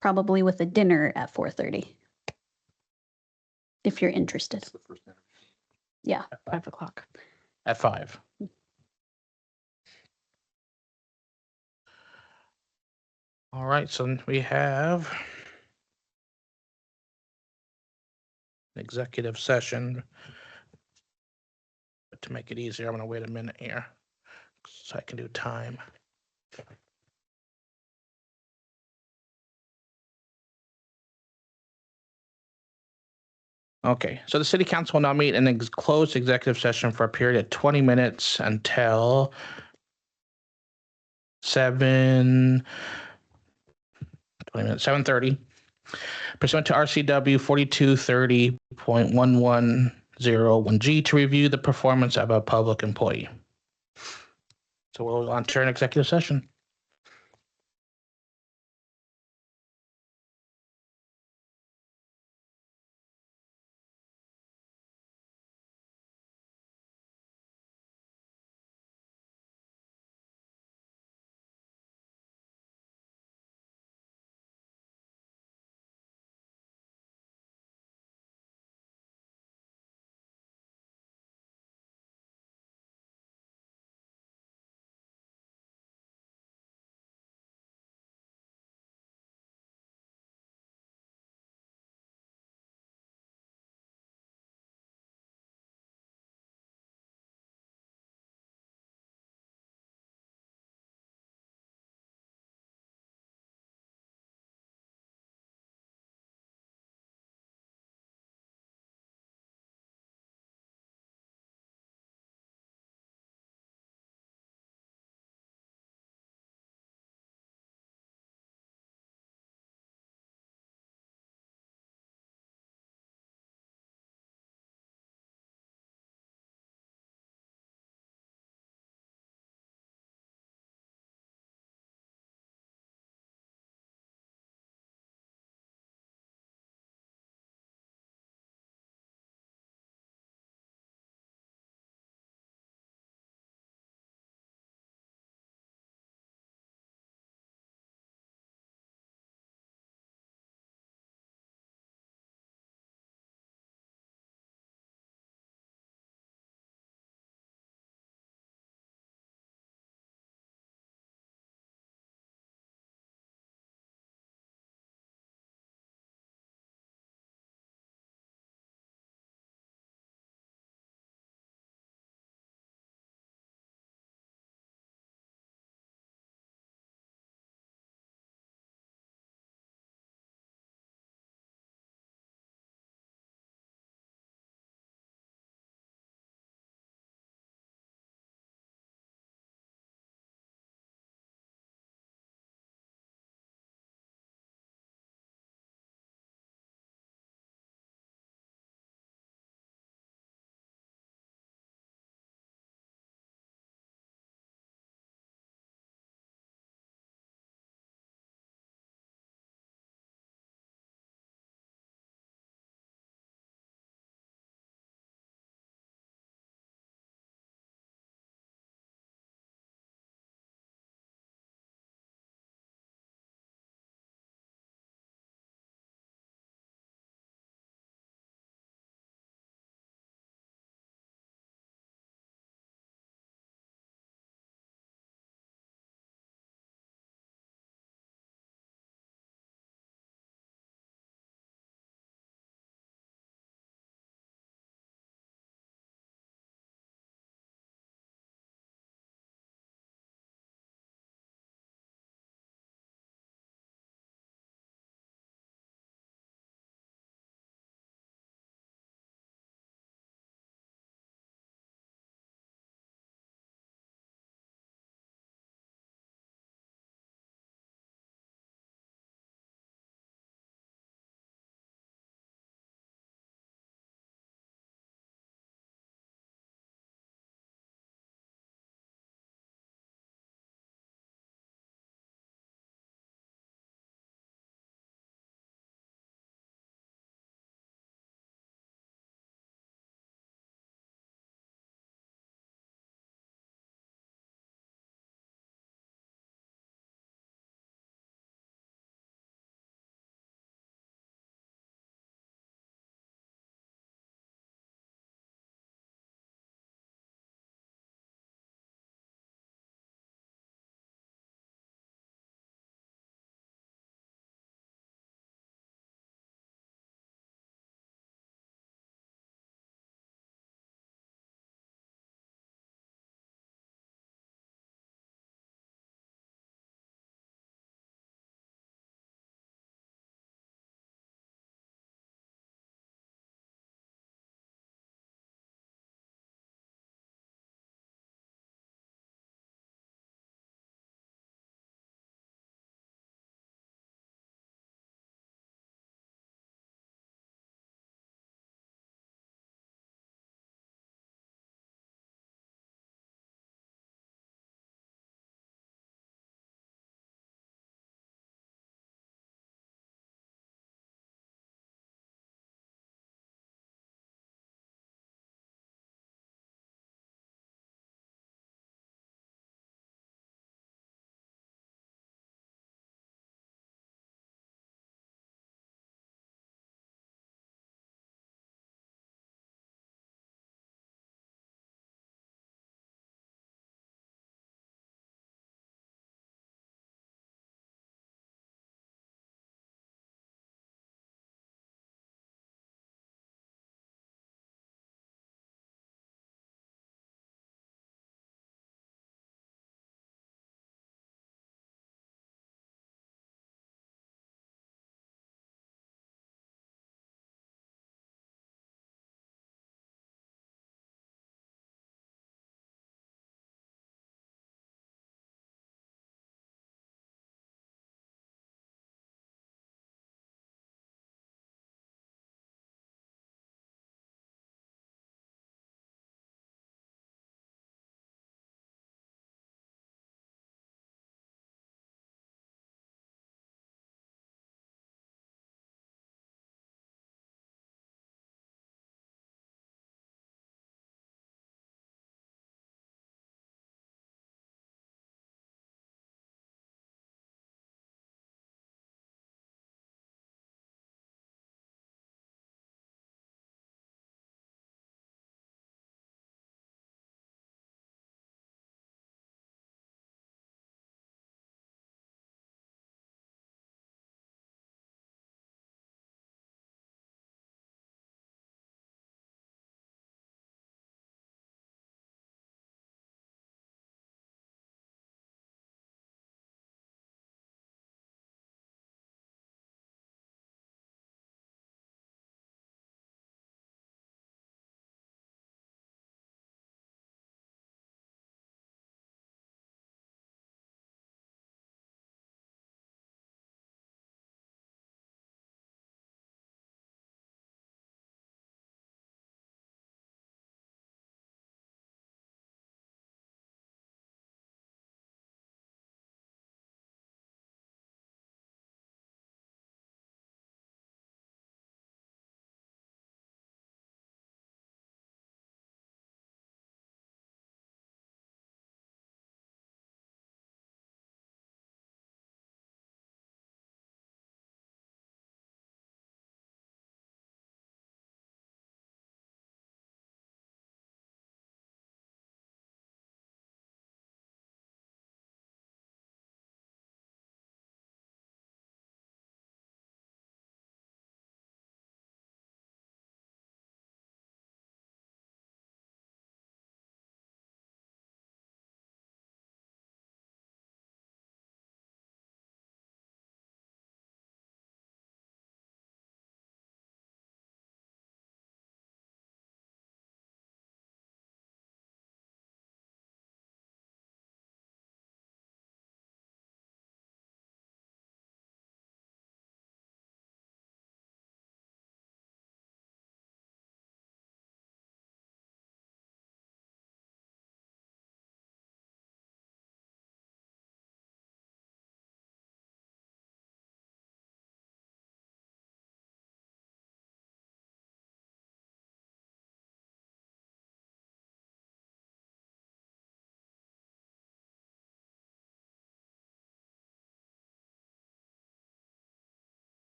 Probably with a dinner at 4:30. If you're interested. Yeah. 5 o'clock. At 5. All right, so we have an executive session. But to make it easier, I'm going to wait a minute here so I can do time. Okay, so the city council will now meet in a closed executive session for a period of 20 minutes until 7:30. Pursuant to RCW 4230.1101G to review the performance of a public employee. So we'll enter an executive session.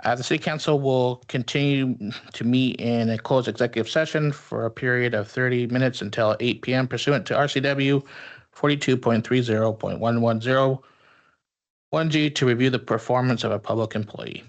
The City Council will continue to meet in a closed executive session for a period of 30 minutes until 8 p.m. pursuant to RCW 42.30.110(1G) to review the performance of a public employee.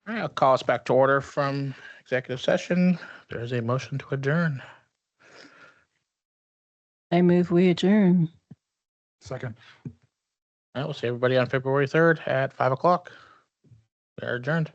All right, I'll call us back to order from executive session. There's a motion to adjourn. I move we adjourn. Second. All right, we'll see everybody on February 3rd at 5 o'clock. We are adjourned.